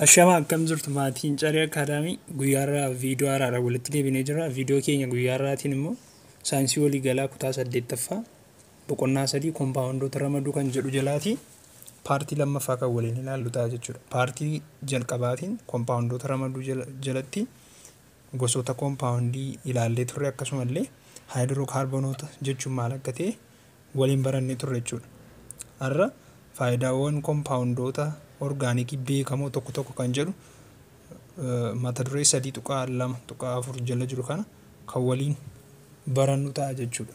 Ashama akkam jirtu maatiin Caree Akaadaamii guyyaarraa viidiyoo haaraa walitti deebinee jira. Viidiyoo keenya guyyaarraatiin immoo saayinsii walii galaa kutaa 8ffaa boqonnaa 3 kompaawundoota ramaduu kan jedhu jalaati paartii lammaffaa kan waliin ilaallu ta'a jechuudha. Paartii jalqabaatiin kompaawundoota ramaduu jalatti gosoota kompaawundii ilaallee turre akkasumallee haayidrookaarbonoota jechuun maal akka ta'e waliin barannee turre jechuudha. Har'a faayidaawwan kompaawundoota orgaanikii beekamoo tokko kan jedhu mata duree 3.2.4 jala jiru kana kan waliin barannu ta'a jechuudha.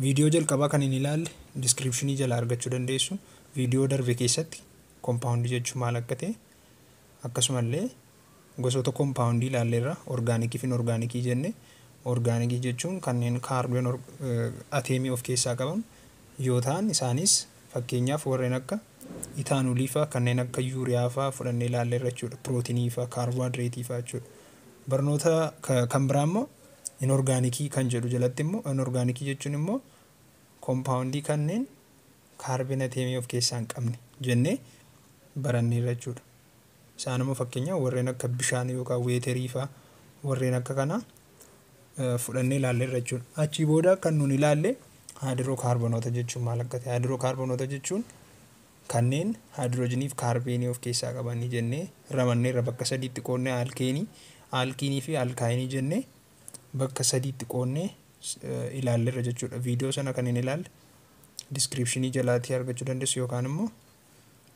Viidiyoo jalqabaa kan hin ilaalle diskiripshinii jala argachuu dandeessu. Viidiyoo darbe keessatti kompaawundii jechuun maal akka ta'e akkasumallee gosoota kompaawundii ilaalleerra orgaanikii fi inorgaanikii jenne. Orgaanikii jechuun kanneen kaarboon ateemii of keessaa qaban yoo ta'an isaanis fakkeenyaaf warreen akka itaanolii fa'aa kanneen akka yuuriyaa fa'aa fudhannee ilaalleerra jechuudha. Pirootinii fa'aa kaarbohaayidireetii fa'aa jechuudha. Barnoota kan biraa immoo inorgaanikii kan jedhu jalatti immoo inorgaanikii jechuun immoo kompaawundii kanneen kaarboon ateemii of keessaa hin qabne jennee baranneerra jechuudha. Isaan immoo fakkeenyaaf warreen akka bishaan yookaan weeterii fa'aa warreen akka kanaa fudhannee ilaalleerra jechuudha. Achii booda kan nuun ilaalle haayidrookaarbonoota jechuun maal akka ta'e. Haayidrookaarbonoota jechuun kanneen haayidroojinii fi kaarbeenii of keessaa qabanii jennee ramanneerra bakka sadiitti qoonnee aalkiinii fi alkaayinii jennee bakka sadiitti qoonnee ilaalleerra jechuudha. Viidiyoo sana kan hin ilaalle diskiripshinii jalaatii argachuu dandeessu yookaan immoo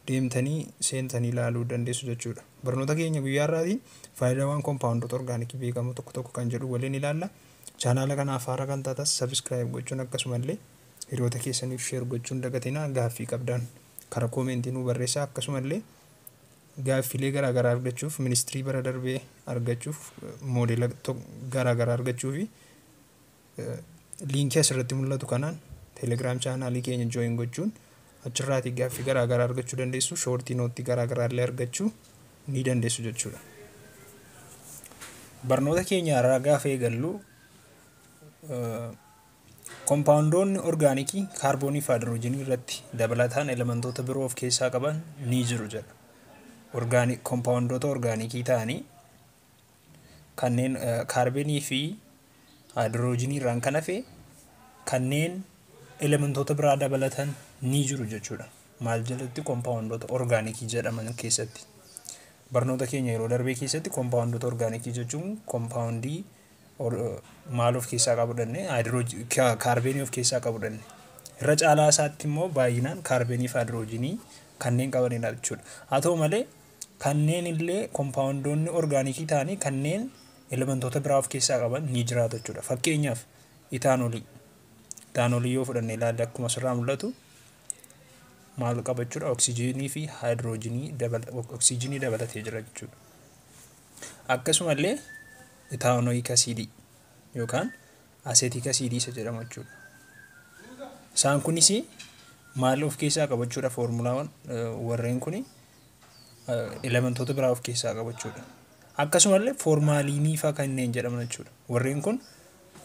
deemtanii seentanii ilaaluu dandeessu jechuudha. Barnoota keenya guyyaarraatiin faayidaawwan kompaawundoota orgaanikii beekamoo tokko kan jedhu waliin ilaalla. Chaanaala kanaaf haaraa kan taatas sabiskiraayib gochuun akkasumallee hiriyoota keessaniif sheer gochuun dagatinaa. Gaaffii qabdan karaa koomentii nu barreessaa. Akkasumallee gaaffiilee garaagaraa argachuuf ministirii bara darbee argachuuf moodeela garaagaraa argachuu fi liinkii asirratti mul'atu kanaan teelegiraam chaanaalii keenya jooyin gochuun achirraatii gaaffii garaagaraa argachuu dandeessu. Shoortii nootii garaagaraa illee argachuu ni dandeessu jechuudha. Barnoota keenya irraa gaafa eegallu kompaawundoonni orgaanikii kaarboonii fi haayidroojinii irratti dabalataan elementoota biroo of keessaa qaban ni jiru jedha. Kompaawundoota orgaanikii ta'anii kanneen kaarbeenii fi haayidroojinii irraan kan hafe kanneen elementoota biraa dabalatan ni jiru jechuudha. Maal jalatti kompaawundoota orgaanikii jedhaman keessatti. Barnoota keenya yeroo darbee keessatti kompaawundoota orgaanikii jechuun kompaawundii maal of keessaa qabu danne kaarbeenii of keessaa qabu danne. Irra caalaa isaatti immoo baay'inaan kaarbeenii fi haayidroojinii kanneen qabanidha jechuudha. Haa ta'u malee kanneen illee kompaawundoonni orgaanikii ta'anii kanneen elementoota biraa of keessaa qaban ni jiraatu jechuudha. Fakkeenyaaf itaanolii yoo fudhannee ilaalle akkuma asirraa mul'atu maal qaba jechuudha. Oksijiinii fi haayidroojinii dabalatee jira jechuudha. Akkasumallee itaanoik asiidii yookaan aseetik asiidii isa jedhamu jechuudha. Isaan kunis maal of keessaa qaba jechuudha. Foormulaawwan warreen kun elementoota biraa of keessaa qaba jechuudha. Akkasumallee foormaaliinii fa'aa kanneen jedhaman jechuudha. Warreen kun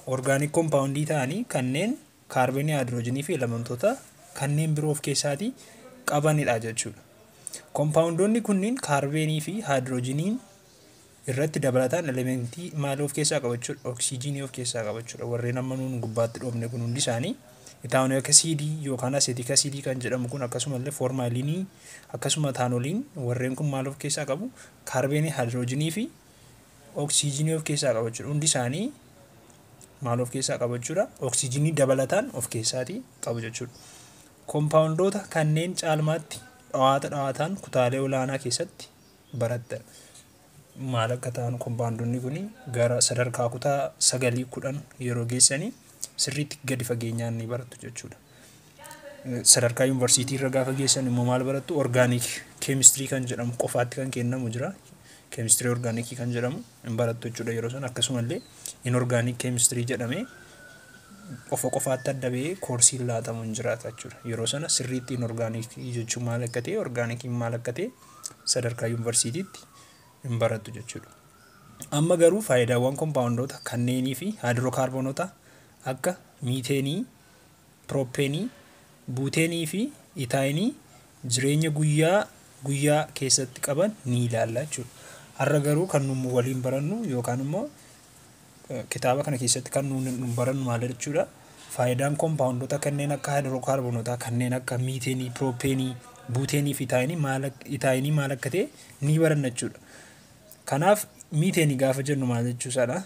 orgaanik kompaawundii ta'anii kanneen kaarbeenii, haayidroojinii fi elementoota kanneen biroo of keessaatii qabanidha jechuudha. Kompaawundoonni kunniin kaarbeenii fi haayidroojiniin irratti dabalataan elementii maal of keessaa qaba jechuudha. Oksijiinii of keessaa qaba jechuudha. Warreen amma nuun gubbaatti dhoofne kun hundi isaanii itaanoik asiidii yookaan aseetik asiidii kan jedhamu kun akkasumallee foormaaliinii akkasuma itaanoliin warreen kun maal of keessaa qabu kaarbeenii, haayidroojinii fi oksijiinii of keessaa qaba jechuudha. Hundi isaanii maal of keessaa qaba jechuudha. Oksijiinii dabalataan of keessaatii qabu jechuudha. Kompaawundoota kanneen caalmaatti dhawaataan kutaalee olaanaa keessatti barattan maal akka ta'an kompaawundoonni kun gara sadarkaa kutaa 9-10 yeroo geessanii sirriitti gadi fageenyaan ni barattu jechuudha. Sadarkaa yuunivarsiitii irra gaafa geessan immoo maal barattu? Orgaanik keemistirii kan jedhamu qofaatti kan kennamu jira. Keemistirii orgaanikii kan jedhamu hin barattu jechuudha yeroo sana. Akkasumallee inorgaanik keemistirii jedhamee qofaatti adda ba'ee koorsiin laatamu hin jiraata jechuudha. Yeroo sana sirriitti inorgaanikii jechuun maal akka ta'e orgaanikiin maal akka ta'e sadarkaa yuunivarsiitiitti hin barattu jechuudha. Amma garuu faayidaawwan kompaawundoota kanneenii fi haayidrookaarbonoota akka miiteenii, piroopeenii, buuteenii fi itaayinii jireenya guyyaa guyyaa keessatti qaban ni ilaalla jechuudha. Har'a garuu kan nu waliin barannu yookaan immoo kitaaba kana keessatti kan nu barannu maal jechuudha? Faayidaan kompaawundoota kanneen akka haayidrookaarboonotaa kanneen akka miiteenii, piroopeenii, buuteenii fi itaayinii maal akka ta'e ni baranna jechuudha. Kanaaf miiteenii gaafa jennu maal jechuusaadha?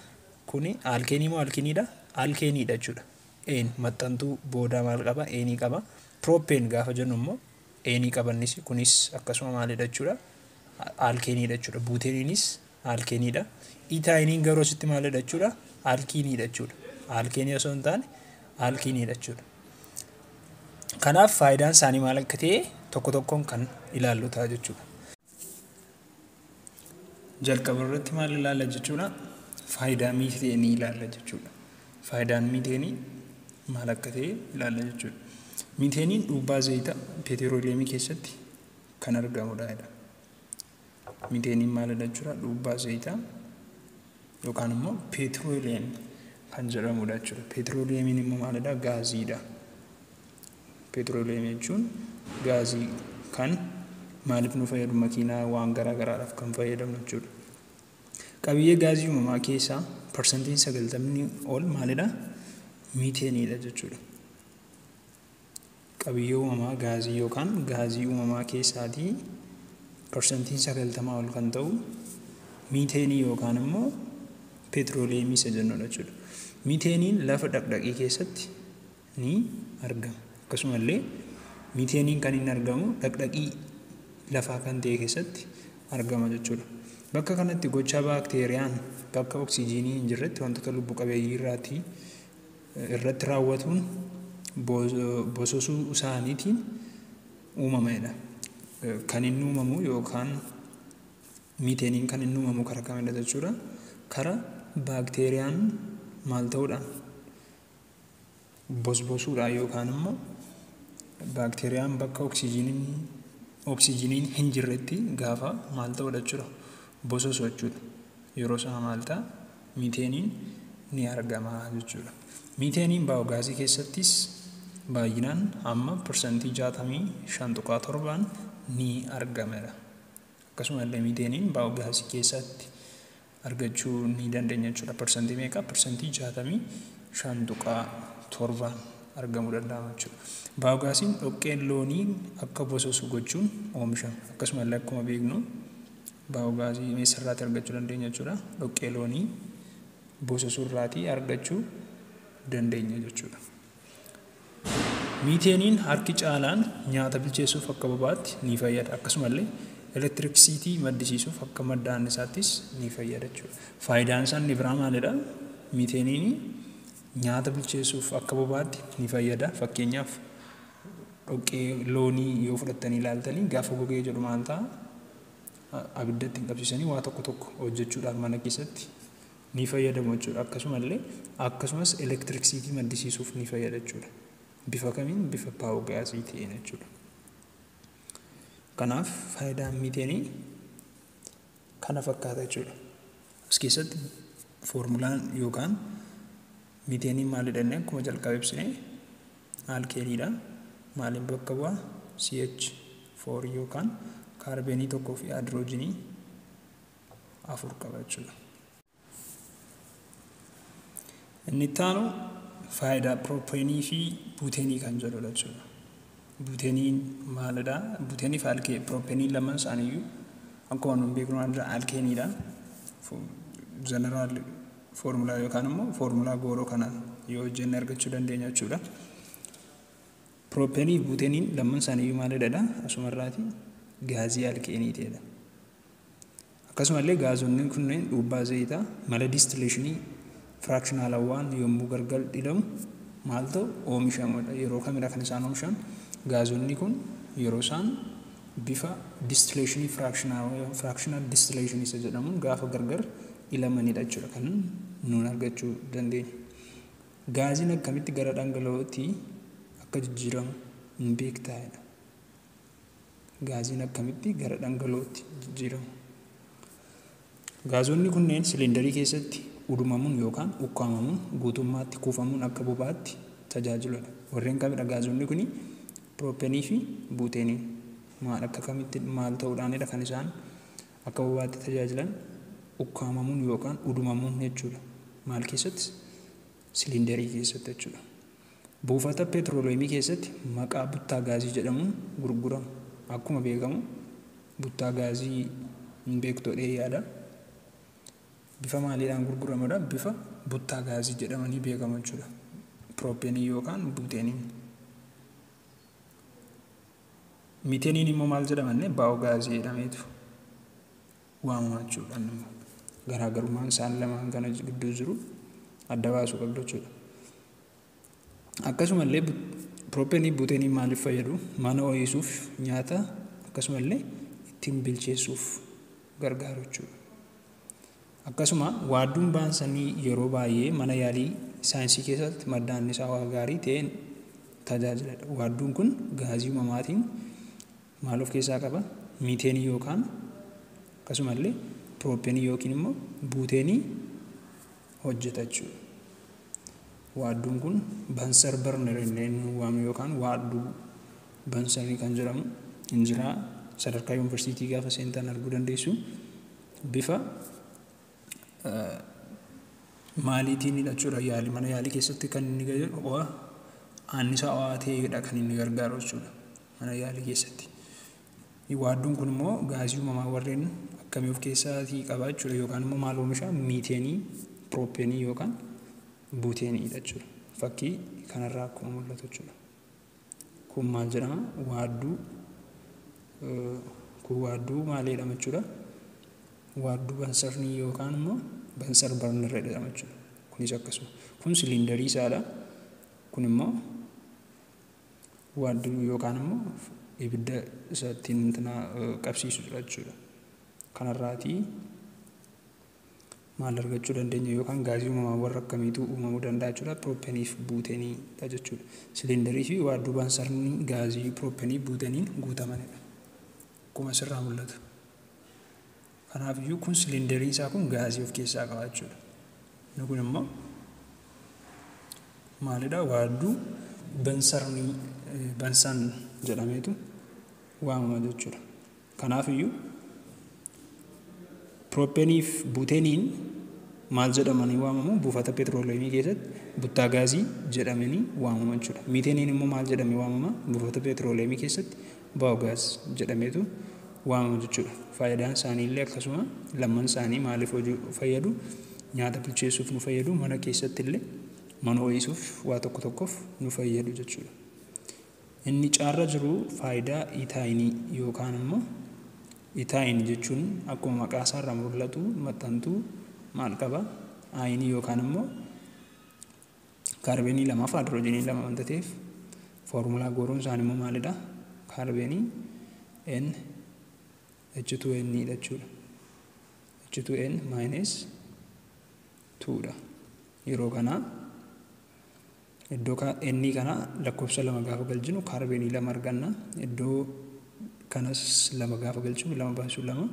Kuni aalkeenii moo aalkiiniidha? Aalkeeniidha jechuudha. Maxxantuu boodaa maal qaba? Eenii qaba. Piroopeen gaafa jennu immoo eenii qabannis kunis akkasuma maalidha jechuudha? Aalkeeniidha jechuudha. Buuteeniinis aalkeeniidha. Itaayiniin garuu asitti maalidha jechuudha? Aalkiiniidha jechuudha. Aalkeenii osoo hin taane aalkiiniidha jechuudha. Kanaaf faayidaan isaanii maal akka ta'e tokko tokkoon kan ilaallu ta'a jechuudha. Jalqaba irratti maal ilaalla jechuudha? Faayidaa miiteenii ilaalla jechuudha. Faayidaan miiteenii maal akka ta'e ilaalla jechuudha. Miiteeniin dhuubbaa zayita peetirooleemii keessatti kan argamudha. Miiteeniin maalidha jechuudha? Dhuubbaa zayita yookaan immoo peetirooleemii kan jedhamudha jechuudha. Peetirooleemiin immoo maalidha? Gaaziidha. Peetirooleemii jechuun gaazii kan maaliif nu fayyadu? Makiinaa waan garaa garaadhaaf kan fayyadamnu jechuudha. Qabiyyee gaazii uumamaa keessaa parsantiin 90 ol maalidha? Miiteeniidha jechuudha. Qabiyyee uumamaa gaazii yookaan gaazii uumamaa keessaatii parsantiin 90 ol kan ta'u miiteenii yookaan immoo peetirooleemii isa jennudha jechuudha. Miiteeniin lafa dhaqdhaqii keessatti ni argama. Akkasumallee miiteeniin kan inni argamu dhaqdhaqii lafaa kan ta'e keessatti argama jechuudha. Bakka kanatti gochaa baakteeriyaan bakka oksijiinii hin jirretti wantoota lubbu qabeeyyii irratti raawwatuun bososuu isaaniitiin uumamedha. Kan inni uumamu yookaan miiteeniin kan inni uumamu karaa kamidha jechuudha? Karaa baakteeriyaan maal ta'uudhaan bosbosuudhaan yookaan immoo baakteeriyaan bakka oksijiiniin hin jirretti gaafa maal ta'uudha jechuudha? Bososuu jechuudha. Yeroo sana maal ta'a? Miiteeniin ni argama jechuudha. Miiteeniin baayoogaazii keessattis baay'inaan amma parsantii 65.7 ni argamedha. Akkasumallee miiteeniin baayoogaazii keessatti argachuu ni dandeenya jechuudha. Parsantii meeqa? Parsantii 65.7 argamuu danda'ama jechuudha. Baayoogaasiin dhoqqeen loonii akka bososu gochuun oomishama. Akkasumallee akkuma beeknu baayoogaazii meeshaarraatii argachuu dandeenya jechuudha. Dhoqqee loonii bososuu irraatii argachuu dandeenya jechuudha. Miiteeniin harki caalaan nyaata bilcheessuuf akka bobaatti ni fayyada. Akkasumallee elektiriksiitii maddisiisuuf akka madda annisaattis ni fayyada jechuudha. Faayidaan isaa inni biraa maalidha? Miiteeniin nyaata bilcheessuuf akka bobaatti ni fayyada. Fakkeenyaaf dhoqqee loonii yoo fudhattanii ilaaltanii gaafa gogee jedhu maal ta'a? Abiddatti hin qabsiisanii waa tokko hojjechuudhaan mana keessatti ni fayyadamu jechuudha. Akkasumas elektiriksiitii maddisiisuuf ni fayyada jechuudha. Bifa kamiin? Bifa baayoogaazii ta'een jechuudha. Kanaaf faayidaan miiteenii kana fakkaata jechuudha. As keessatti foormulaan yookaan miiteeniin maalidha inni akkuma jalqaba ibsine aalkeeniidha. Maaliin bakka bu'aa? CH4 yookaan kaarbeenii tokkoo fi haayidroojinii 4 qaba jechuudha. Inni itti aanu faayidaa piroopeenii fi buuteenii kan jedhudha jechuudha. Buuteeniin maalidha? Buuteenii fi piroopeenii lamaan isaaniiyyuu akkuma nuti beeknu aalkeeniidha. Jeneraal foormulaa yookaan immoo foormulaa gooroo kanaan yoo hojjenne argachuu dandeenya jechuudha. Piroopeenii fi buuteeniin lamaan isaaniiyyuu maalidha? Asumarraati gaazii aalkeenii ta'edha. Akkasumallee gaazonni kunneen dhuubbaa zayitaa mala distileeshinii firaakshinaalaawwan yommuu gargar dhilamu maal ta'u? Oomishamudha. Yeroo kamidha kan isaan oomishan? Gaazonni kun yeroo isaan bifa distileeshinii firaakshinaal distileeshinii isa jedhamuun gaafa gargar dhilamanidha jechuudha kan nuun argachuu dandeenya. Gaaziin akkamitti gara dhangala'ootti akka jijjiiramu hin beektaa'edha. Gaaziin akkamitti gara dhangala'ootti jijjiiramu? Gaazonni kunneen siliindarii keessatti udumamuun yookaan ukkaamamuun guutummaatti kuufamuun akka bobaatti tajaajiludha. Warreen kamidha gaazonni kuni? Piroopeenii fi buuteenii. maal akka kamitti maal ta'uudhaanidha kan isaan akka bobaatti tajaajilan ukkaamamuun yookaan udumamuun jechuudha. Maal keessatti? Silindarii keessatti jechuudha. Buufata petrooleemii keessatti maqaa buttaa gaazii jedhamuun gurguramu. Akkuma beekamu buttaa gaazii hin beektoodhee yaada. Bifa maaliidhaan gurguramudha? Bifa buttaa gaazii jedhamanii beekamu jechuudha. Piroopeenii yookaan buuteeniin. Miiteeniin immoo maal jedhamanne baa'oo gaazii jedhameetu waamama jechuudha. Garaagarummaan isaan lamaan kana gidduu jiru adda baasuu qabdu jechuudha. Akkasumallee piroopeenii buuteeniin maaliif fayyadu? Mana ho'isuuf, nyaata akkasumallee ittiin bilcheessuuf gargaaru jechuudha. Akkasuma waadduun baansanii yeroo baay'ee mana yaalii saayinsii keessatti madda anniisaa gaarii ta'een tajaajiladha. Waadduun kun gaazii uumamaatiin maal of keessaa qaba? Miiteenii yookaan akkasumallee piroopeenii yookiin immoo buuteenii hojjeta jechuudha. Waadduun kun bansar barner inneen waamamu yookaan waadduu bansarii kan jedhamu injiraa sadarkaa yuunivarsiitii gaafa seentan arguu dandeessu. Bifa maaliitiin jechuudha yaalii mana yaalii keessatti kan inni gargaaru anniisaa ho'aa ta'eedha kan inni gargaaru jechuudha mana yaalii keessatti. Waadduun kun immoo gaazii uumamaa warreen akkamii of keessaatii qaba jechuudha yookaan immoo maal oomisha? Miiteenii, piroopeenii yookaan buuteeniidha jechuudha. Fakkii kanarraa akkuma mul'atu jechuudha. Kun maal jedhama? Waadduu kun waadduu maal jedhama jechuudha? Waadduu bansarnii yookaan immoo bansar barner jedhama jechuudha. Kunis akkasuma. Kun silindarii isaadha. Kun immoo waadduu yookaan immoo ibidda isaatiin qabsiisudha jechuudha. Kanarraatii maal argachuu dandeenya yookaan gaazii uumamaa warra akkamiitu uumamuu danda'a jechuudha? Piroopeenii fi buuteeniidha jechuudha. Silindarii fi waadduu bansarnii gaazii piroopeenii buuteeniin guutamanidha. Akkuma asirraa mul'atu. Kanaafiyyuu kun silindarii isaa kun gaazii of keessaa qaba jechuudha. Inni kun immoo maalidha? Waadduu bansaan jedhameetu waamama jechuudha. Kanaafiyyuu piroopeenii fi buuteeniin maal jedhamanii waamamu? Buufata petrooleemii keessatti buttaa gaazii jedhamanii waamama jechuudha. Miiteeniin immoo maal jedhamee waamama? Buufata petrooleemii keessatti baa'oo gaazii jedhameetu waamama jechuudha. Faayidaan isaanii illee akkasuma lamman isaanii maaliif hojii fayyadu? Nyaata bilcheessuuf nu fayyadu, mana keessatti illee mana ho'isuuf waa tokko tokkoof nu fayyadu jechuudha. Inni caarra jiru faayidaa itaayinii yookaan immoo itaayinii jechuun akkuma maqaa isaarraa mul'atu maxxantuu maal qaba? Aayinii yookaan immoo kaarbeenii lamaa fi haayidroojenii lama wanta ta'eef foormulaa gooroon isaanii immoo maalidha? Kaarbeenii N H2N jechuudha. H2N minus 2dha. Yeroo kana iddoo N kana lakkoofsa lama gaafa galchinu kaarbeenii lama arganna. Iddoo kanas lama gaafa galchinu lama baasuu lama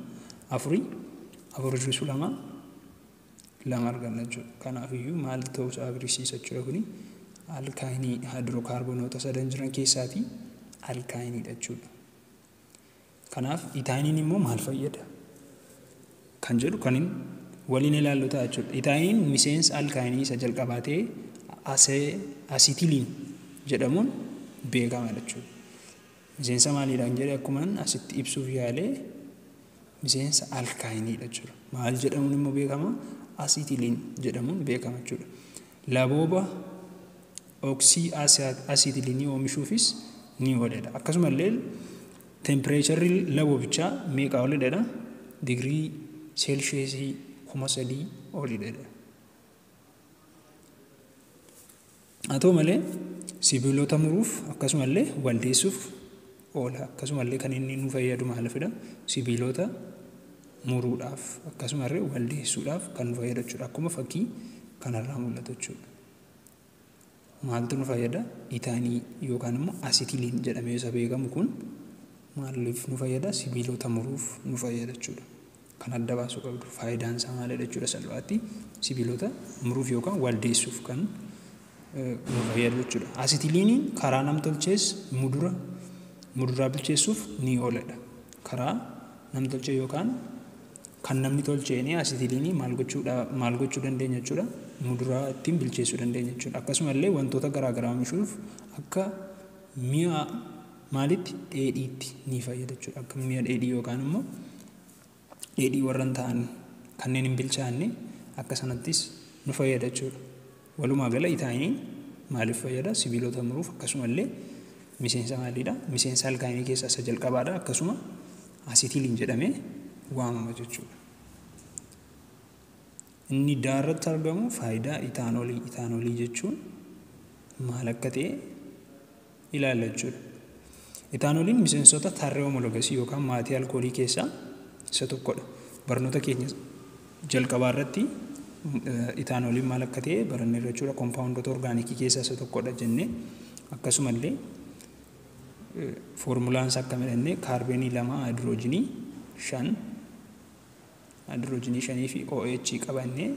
afurii hir'isuu lama arganna jechuudha. Kanaafiyyuu maal ta'uusaa agarsiisa jechuudha kuni alkaayinii haayidrookaarbonoota sadan jiran keessaatii alkaayiniidha jechuudha. Kanaaf itaayiniin immoo maal fayyada? Kan jedhu kan waliin ilaallu ta'a jechuudha. Itaayiniin miseensa alkaayinii isa jalqabaa ta'ee asitiliin jedhamuun beekama jechuudha. Miseensa maaliidhaan jedhee akkuman asitti ibsuuf yaalee miseensa alkaayiniidha jechuudha. Maal jedhamuun immoo beekama? Asitiliin jedhamuun beekama jechuudha. Labooba oksii asitiliinii oomishuufis ni ooledha. Akkasumallee tempereecharii laboobichaa meeqa olidha? Digirii seelsheesii 3,000 olidha. Haa ta'u malee sibiilota muruuf akkasumallee waldeessuuf oola. Akkasumallee kan inni nu fayyadu maalifidha? Sibiilota muruudhaaf akkasumallee waldeessuudhaaf kan nu fayyadu jechuudha. Akkuma fakkii kanarraa mul'atu jechuudha. Maaltu nu fayyada? Itaayinii yookaan immoo asitiliin jedhamee isa beekamu kun maaliif nu fayyada? Sibiilota muruuf nu fayyada jechuudha. Kan adda baasuu qabdu faayidaan isaa maalidha jechuudha salphaatti sibiilota muruuf yookaan waldeessuuf kan nu fayyadu jechuudha. Asitiliiniin karaa nam-tolchees mudura muduraa bilcheessuuf ni ooladha. Karaa nam-tolchee yookaan kan namni tolcheeni asitiliinii maal gochuu dandeenya jechuudha. Muduraa ittiin bilcheessuu dandeenya jechuudha. Akkasumallee wantoota garaagaraa oomishuuf akka mi'a maalitti dheedhiitti ni fayyada jechuudha. Akka mi'a dheedhii yookaan immoo dheedhii warran ta'an kanneen hin bilchaanne akka sanattis nu fayyada jechuudha. Walumaa gala itaayiniin maaliif fayyada? Sibiilota muruuf akkasumallee miseensa maaliidha? Miseensa alkaayinii keessaa isa jalqabaadha. Akkasuma asitiliin jedhamee waamama jechuudha. Inni daarratti argamu faayidaa itaanoolii. Itaanoolii jechuun maal akka ta'e ilaalla jechuudha. Itaanooliin miseensota tarree homologasii yookaan maatii alkoolii keessaa isa tokkodha. Barnoota keenya jalqabaa irratti itaanooliin maal akka ta'e baranneerra jechuudha. Kompaawundoota orgaanikii keessaa isa tokkodha jennee akkasumallee foormulaan isaa akka midhannee kaarbeenii 2 haayidroojinii 5 fi OH qabannee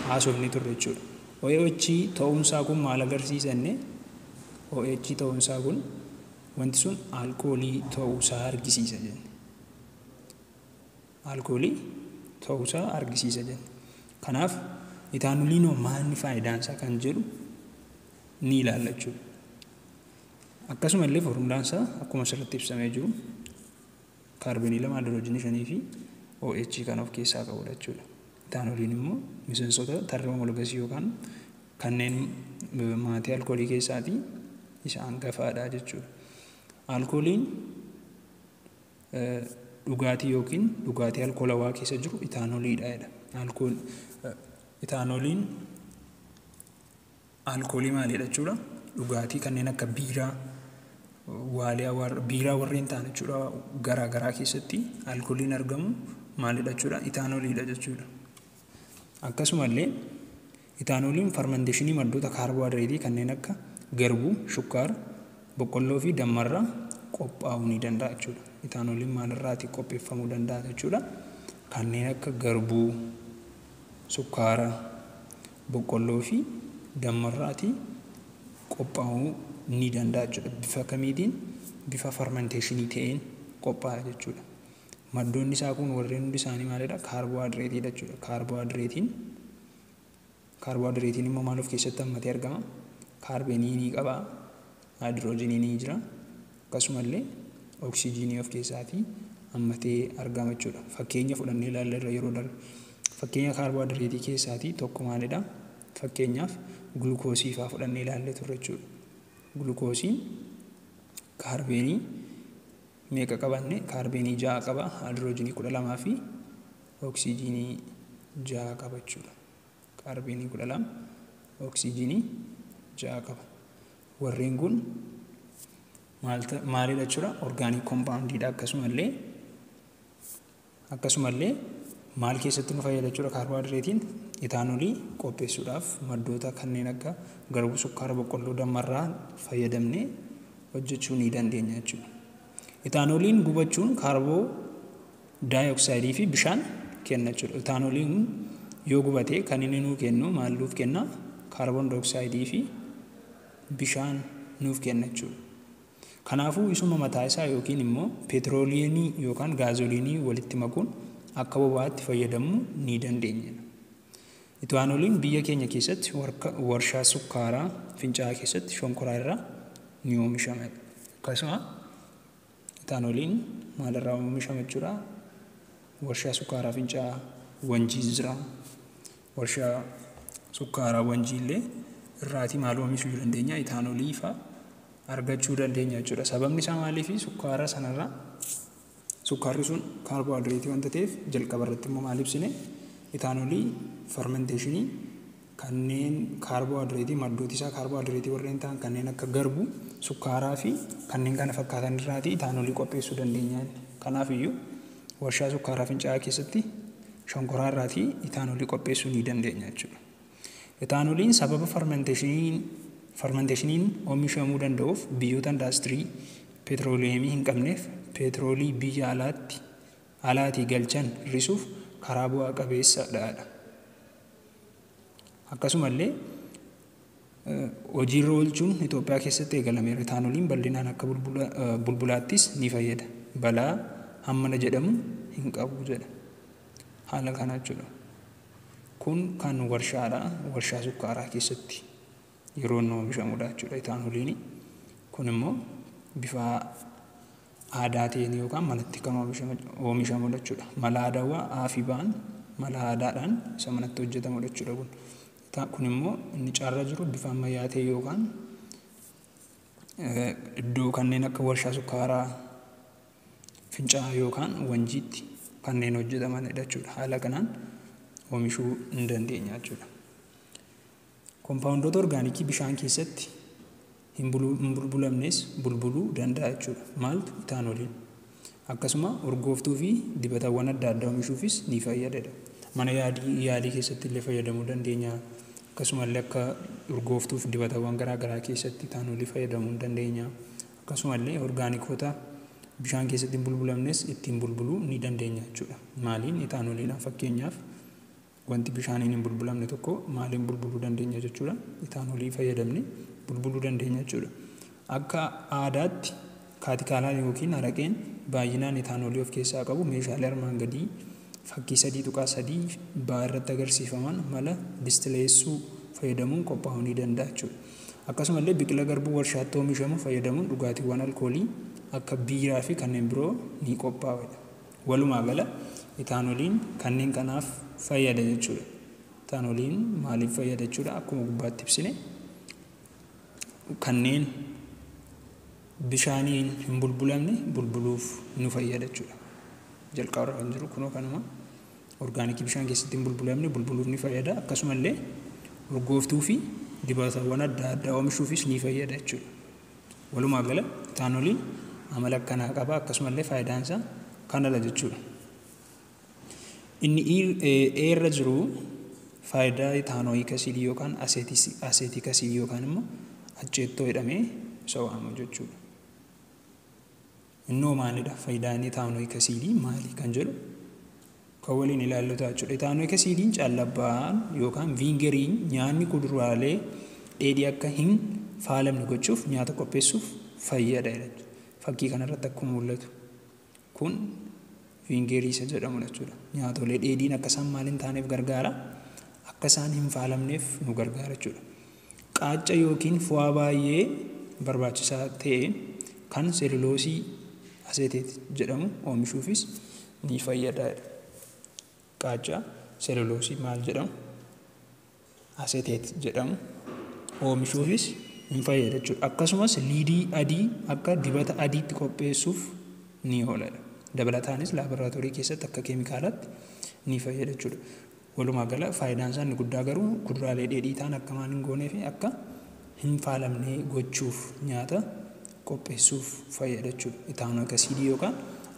haasofni turre jechuudha. OH ta'uunsaa kun maal agarsiisanne? OH ta'uunsaa kun wanti sun alkoolii ta'uusaa argisiisa jenne. Alkoolii ta'uusaa argisiisa jenne. Kanaaf itaanooliin maalni faayidaan isaa kan jedhu ni ilaalla jechuudha. Akkasumallee foormulaan isaa akkuma asirratti ibsamee jiru kaarbeenii 2 haayidroojinii 5 fi OH kan of keessaa qabudha jechuudha. Itaanooliin immoo miseensota tarree homologasii yookaan kanneen maatii alkoolii keessaatii isa hangafaadha jechuudha. Alkooliin dhugaatii yookiin dhugaatii alkoolawaa keessa jiru itaanooliidha. Itaanooliin alkoolii maaliidha jechuudha? Dhugaatii kanneen akka biiraa, biiraa warreen ta'an jechuudha garaa keessatti alkooliin argamu maalidha jechuudha? Itaanooliidha jechuudha. Akkasumallee itaanooliin farmenteeshinii maddoota kaarboohayidireetii kanneen akka garbuu, shukkaara, boqqolloo fi dammarraa qophaa'uu ni danda'a jechuudha. Itaanooliin maalirraatii qopheeffamuu danda'a jechuudha? Kanneen akka garbuu, shukkaara, boqqolloo fi dammarraatii qophaa'uu ni danda'a jechuudha. Bifa kamiitiin? Bifa farmenteeshinii ta'een qophaa'a jechuudha. Maddoonni isaa kun warreen hundi isaanii maalidha? Kaarboohayidireetiidha jechuudha. Kaarboohayidireetiin immoo maal of keessatti hammatee argama? Kaarbeenii ni qaba, haayidroojinii ni jira, akkasumallee oksijiinii of keessaatii hammatee argama jechuudha. Fakkeenya fudhannee ilaalla irra yeroo darbe. Fakkeenya kaarboohayidireetii keessaatii tokko maalidha? Fakkeenyaaf gulukoosii fa'aa fudhannee ilaallee turre jechuudha. Gulukoosiin kaarbeenii meeqa qabanne? Kaarbeenii 6 qaba, haayidroojinii 12 fi oksijiinii 6 qaba jechuudha. Kaarbeenii 12, oksijiinii 6 qaba. Warreen kun maalidha jechuudha? Orgaanik koompaawundiidha. Akkasumallee maal keessatti nu fayyada jechuudha? Kaarboohayidireetiin itaanoolii qopheessuudhaaf maddoota kanneen akka garbuu, sukkaara, boqqolloo, dammarraa fayyadamnee hojjechuu ni dandeenya jechuudha. Itaanooliin gubachuun kaarboo daayoksayidii fi bishaan kenna jechuudha. Itaanooliin yoo gubate kan inni nuu kennu maal nuuf kenna? Kaarboon daayoksayidii fi bishaan nuuf kenna jechuudha. Kanaafuu isuma mataa isaa yookiin immoo peetrooliinii yookaan gaazoliinii walitti makuun akka boba'aatti fayyadamuu ni dandeenya. Itaanooliin biyya keenya keessatti warshaa sukkaaraa fincaa'aa keessatti shonkoraa irraa ni oomishama. Akkasuma itaanooliin maalirraa oomishama jechuudha? Warshaa sukkaaraa fincaa'aa Wanjii jira. Warshaa sukkaaraa Wanjii illee irraatii maal oomishuu dandeenya? Itaanoolii fa'aa argachuu dandeenya jechuudha. Sababni isaa maaliif? Sukkaara sanarraa sukkaarri sun kaarboohayidireetii wanta ta'eef jalqaba irratti immoo maal ibsine? Itaanoolii farmenteeshinii kanneen kaarboohayidireetii maddooti isaa kaarboohayidireetii warreen ta'an kanneen akka garbuu, sukkaaraa fi kanneen kana fakkaatan irraatii itaanoolii qopheessuu dandeenya. Kanaaf iyyuu warshaa sukkaaraa fincaa'aa keessatti shonkoraa irraatii itaanoolii qopheessuu ni dandeenya jechuudha. Itaanooliin sababa farmenteeshiniin oomishamuu danda'uuf biyyoota indaastirii peetirooleemii hin qabneef peetiroolii biyya alaatii galchan hir'isuuf karaa bu'aa qabeessadha. Akkasumallee hojiirra oolchuun Itoophiyaa keessatti eegalameera. Itaanooliin bal'inaan akka bulbulaattis ni fayyada. Balaa hammana jedhamu hin qabu jedha. Haala kanaa jechuudha. Kun kan warshaadha. Warshaa sukkaaraa keessatti yeroo inni oomishamudha jechuudha itaanooliin. Kun immoo bifa aadaa ta'een yookaan manatti kan oomishamudha jechuudha. Mala aadaawaa fi ba'an mala aadaadhaan isa manatti hojjetamudha jechuudha kun. Kun immoo inni caarra jiru bifa ammayyaa ta'e yookaan iddoo kanneen akka warshaa sukkaaraa fincaa'aa yookaan wanjiitti kanneen hojjetamanidha jechuudha. Haala kanaan oomishuu hin dandeenya jechuudha. Kompaawundoota orgaanikii bishaan keessatti hin bulbulamnes bulbuluu danda'a jechuudha. Maaltu itaanooliin? Akkasuma urgooftuu fi dibatawwan adda addaa oomishuufis ni fayyada. Mana yaalii keessatti illee fayyadamuu dandeenya. Akkasumallee akka urgooftuu fi dibatawwan garaagaraa keessatti itaanoolii fayyadamuu dandeenya. Akkasumallee orgaanikoota bishaan keessatti hin bulbulamnes ittiin bulbuluu ni dandeenya jechuudha. Maaliin itaanooliidhaan fakkeenyaaf wanti bishaaniin hin bulbulamne tokko maaliin bulbuluu dandeenya jechuudha. Itaanoolii fayyadamne bulbuluu dandeenya jechuudha. Akka aadaatti kaatikaalaa yookiin araqeen baay'inaan itaanoolii of keessaa qabu meeshaalee armaan gadii fakkii 3.3 ba'aa irratti agarsiifaman mala distileessuu fayyadamuun qophaa'uu ni danda'a jechuudha. Akkasumallee biqila garbuu warshaatti oomishamu fayyadamuun dhugaatiiwwan alkoolii akka biiraa fi kanneen biroo ni qophaa'udha. Walumaa gala itaanooliin kanneen kanaaf fayyada jechuudha. Itaanooliin maaliif fayyada jechuudha? Akkuma gubbaatti ibsine kanneen bishaaniin hin bulbulamne bulbuluuf nu fayyada jechuudha. Jalqaba kan jiru kunoo kanuma orgaanikii bishaan keessatti hin bulbulamne bulbuluuf ni fayyada. Akkasumallee urgooftuu fi dibatawwan adda addaa oomishuufis ni fayyada jechuudha. Walumaa gala itaanooliin amala akkanaa qaba. Akkasumallee faayidaan isaa kanadha jechuudha. Inni irra jiru faayidaa itaanooyik asiidii yookaan aseetik asiidii yookaan immoo aceettoo jedhamee isa waamamu jechuudha. Innoo maalidha faayidaan itaanooyik asiidii maali kan jedhu kan waliin ilaalluta jechuudha. Itaanooyik asiidiin callabbaan yookaan viingeriin nyaanni kuduraalee dheedhii akka hin faalamne gochuuf nyaata qopheessuuf fayyada. Fakkii kanarratti akkuma mul'atu kun viingerii isa jedhamudha jechuudha. Nyaatolee dheedhiin akka isaan maal hin taaneef gargaara. Akka isaan hin faalamneef nu gargaara jechuudha. Qaacca yookiin fo'aa baay'ee barbaachisaa ta'e kan seeluloosii aseeteet jedhamu oomishuufis ni fayyada. Qaacca seeluloosii maal jedhamu aseeteet jedhamu oomishuufis ni fayyada jechuudha. Akkasumas liidii adii akka dibata adiitti qopheessuuf ni oola. Dabalataanis laaboraatoorii keessatti akka keemikaalaatti ni fayyada jechuudha. Walumaa gala faayidaan isaa inni guddaa garuu kuduraalee dheedhii ta'an akka maal hin goonee fi akka hin faalamne gochuuf nyaata qopheessuuf fayyada jechuudha. Itaanooyik asiidii yookaan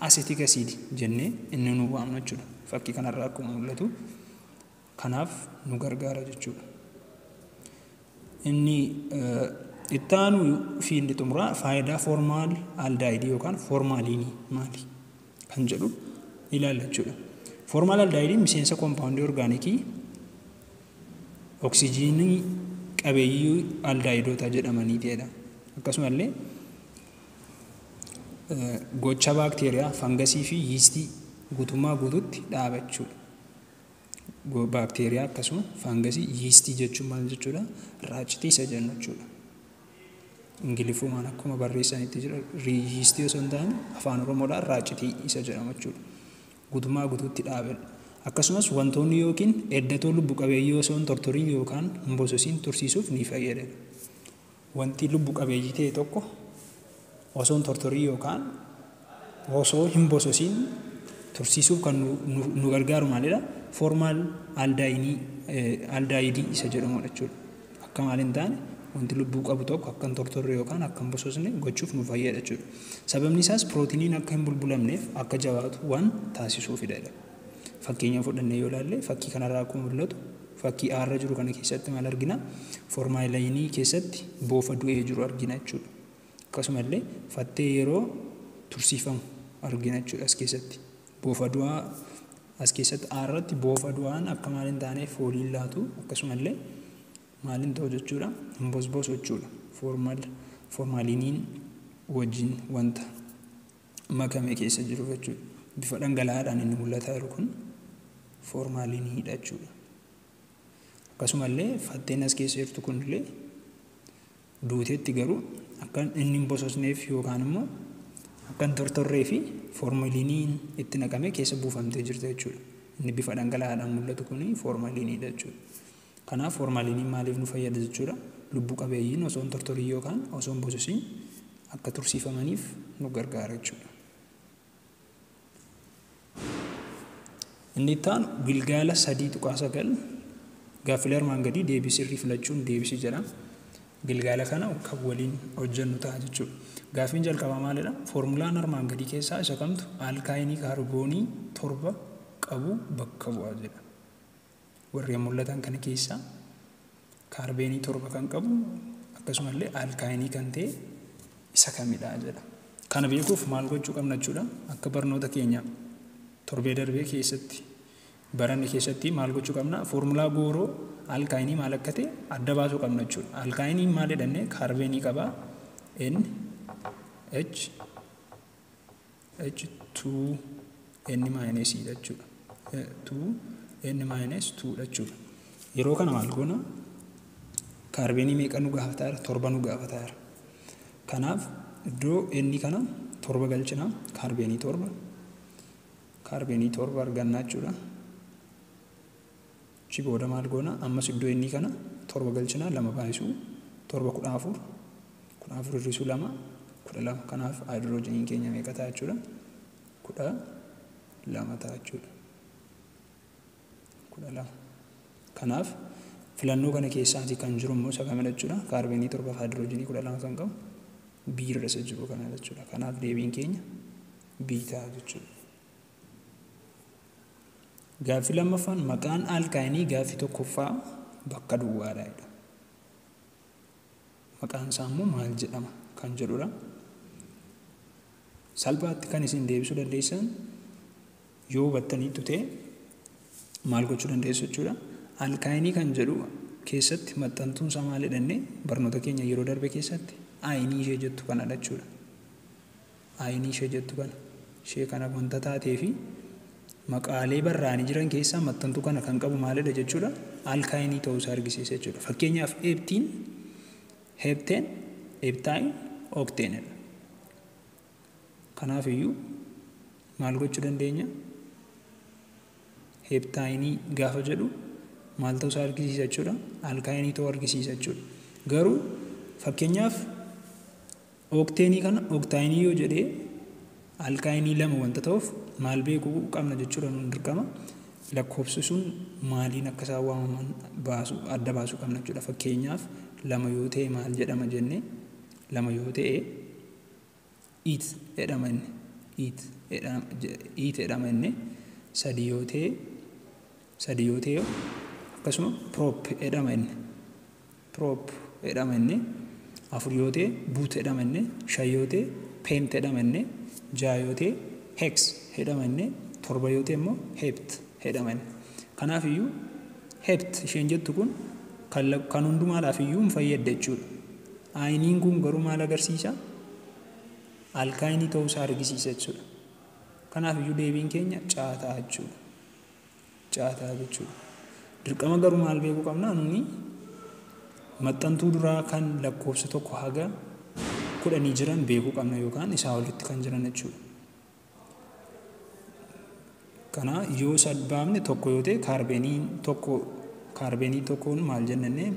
aseetik asiidii jennee inni nu waamna jechuudha. Fakkii kanarraa akkuma mul'atu kanaaf nu gargaara jechuudha. Inni itti aanu fi inni xumuraa faayidaa foormaal aldaayidii yookaan foormaaliinii maali kan jedhu ilaalla jechuudha. Foormaal aldaayidiin miseensa koompaawundii orgaanikii oksijiinii qabeeyyii aldaayidoota jedhamanii ta'edha. Akkasumallee gocha baakteeriyaa, fangasii fi yiistii guutummaa guutuutti dhaaba jechuudha. Baakteeriyaa akkasuma fangasii yiistii jechuun maal jechuudha? Raacitii isa jennu jechuudha. Ingiliffumaan akkuma barreessanitti jira yiistii osoo hin taane afaan Oromoodhaan raacitii isa jedhama jechuudha. Guutummaa guutuutti dhaaba. Akkasumas wantoonni yookiin eddatoo lubbu qabeeyyii osoo hin tortorin yookaan hin bososiin tursiisuuf ni fayyada. Wanti lubbu qabeeyyii ta'e tokko osoo hin tortorin yookaan osoo hin bososiin tursiisuuf kan nu gargaaru maalidha? Foormaal aldaayidii isa jedhamudha jechuudha. Akka maal hin taane wanti lubbuu qabu tokko akka hin tortorre yookaan akka hin bososne gochuuf nu fayyada jechuudha. Sababni isaas pirootiiniin akka hin bulbulamneef akka jabaatu waan taasisuufidha. Fakkeenya fudhannee yoo ilaalle fakkii kanarraa akkuma mul'atu fakkii aarra jiru kana keessatti maal argina? Foormaaliinii keessatti boofa du'ee jiru argina jechuudha. Akkasumallee fattee yeroo tursiifamu argina jechuudha as keessatti. Boofa du'aa as keessatti aarratti boofa du'aan akka maal hin taaneef fooliin laatu akkasumallee maaliin ta'u jechuudha hin bosbosu jechuudha. Foormaaliiniin wajjin wanta makame keessa jiru jechuudha. Bifa dhangala'aadhaan inni mul'ataa jiru kun foormaaliiniidha jechuudha. Akkasumallee fatteen as keessa jirtu kunillee duuteetti garuu akka inni hin bososneef yookaan immoo akka hin tortorree fi foormaaliiniin itti naqamee keessa buufamtee jirti jechuudha. Inni bifa dhangala'aadhaan mul'atu kuni foormaaliiniidha jechuudha. Kanaaf foormaaliiniin maaliif nu fayyada jechuudha? Lubbuu qabeeyyiin osoo hin tortorin yookaan osoo hin bososiin akka tursiifamaniif nu gargaara jechuudha. Inni itti aanu Gilgaala 3.9 gaaffilee armaan gadii deebii sirrii filachuun deebisii jedhama. Gilgaala kana kan waliin hojjennu ta'a jechuudha. Gaaffiin jalqabaa maalidha? Foormulaan armaan gadii keessaa isa kamtu alkaayinii kaarboonii 7 qabu bakka bu'aa jedha. Warreen mul'atan kana keessaa kaarbeenii 7 kan qabu akkasumallee alkaayinii kan ta'e isa kamidha jedha. Kana beekuuf maal gochuu qabna jechuudha? Akka barnoota keenya torbee darbee keessatti baranne keessatti maal gochuu qabna? Foormulaa gooroo alkaayinii maal akka ta'e adda baasuu qabna jechuudha. Alkaayiniin maal jedhannee kaarbeenii qabaa NH2N- jechuudha. 2N-2 jechuudha. Yeroo kana maal goona? Kaarbeenii meeqa nu gaafataa jira? 7 nu gaafataa jira. Kanaaf iddoo inni kana 7 galchina kaarbeenii 7 argannaa jechuudha. Achi booda maal goona? Ammas iddoo inni kana 7 galchina 2 baay'isuu 7 14 hir'isuu 2 12. Kanaaf haayidroojiniin keenya meeqa ta'a jechuudha? 12 ta'a jechuudha. 12. Kanaaf filannoo kana keessaatii kan jiru immoo isa kamidha jechuudha? Kaarbeenii 7 fi haayidroojinii 12 kan qabu B irra isa jiru kana jechuudha. Kanaaf deebiin keenya B ta'a jechuudha. Gaaffii lammaffaan maqaan alkaayinii gaaffii tokkoffaa bakka duwwaadha. Maqaan isaa immoo maal jedhama kan jedhudha. Salphaatti kan isin deebisuu dandeessan yoo hubattaniitu ta'e maal gochuu dandeessu jechuudha? Alkaayinii kan jedhu keessatti maxxantuun isaa maal jedhannee barnoota keenya yeroo darbe keessatti aayinii ishee jettu kanadha jechuudha. Aayinii ishee jettu kana ishee kana wanta taatee fi maqaalee barraa'anii jiran keessaa maxxantuu kana kan qabu maalidha jechuudha? Alkaayinii ta'uu isaa argisiisa jechuudha. Fakkeenyaaf eeptiin, heepteen, eeptaayin, okteenidha. Kanaaf iyyuu maal gochuu dandeenya? Heeptaayinii gaafa jedhu maal ta'uu isaa argisiisa jechuudha? Alkaayinii ta'uu argisiisa jechuudha. Garuu fakkeenyaaf okteenii kana oktaayinii yoo jedhee alkaayinii 2 wanta ta'uuf maal beekuu qabna jechuudha? Nuun dirqama lakkoofsi sun maaliin akka isaan waamaman adda baasuu qabna jechuudha. Fakkeenyaaf 2 yoo ta'e maal jedhama jennee 2 yoo ta'e it jedhama inni jedhama inni 3 yoo ta'e akkasuma prop jedhama inni 4 yoo ta'e boot jedhama inni 5 yoo ta'e paint jedhama inni 6 yoo ta'e hex jedhama inni 7 yoo ta'e immoo hept jedhama inni. Kanaaf iyyuu hept isheen jettu kun kan hundumaadhaaf iyyuu hin fayyadde jechuudha. Aayiniin kun garuu maal agarsiisa? Alkaayinii ta'uu isaa argisiisa jechuudha. Kanaaf iyyuu deebiin keenya caataa jechuudha. Dirqama garuu maal beekuu qabna? Nuuni maxxantuu duraa kan lakkoofsa tokko haga 10 jiran beekuu qabna yookaan isaa olitti kan jiran jechuudha. Kana yoo salbaamne tokko yoo ta'e kaarbeenii tokkoon maal jennee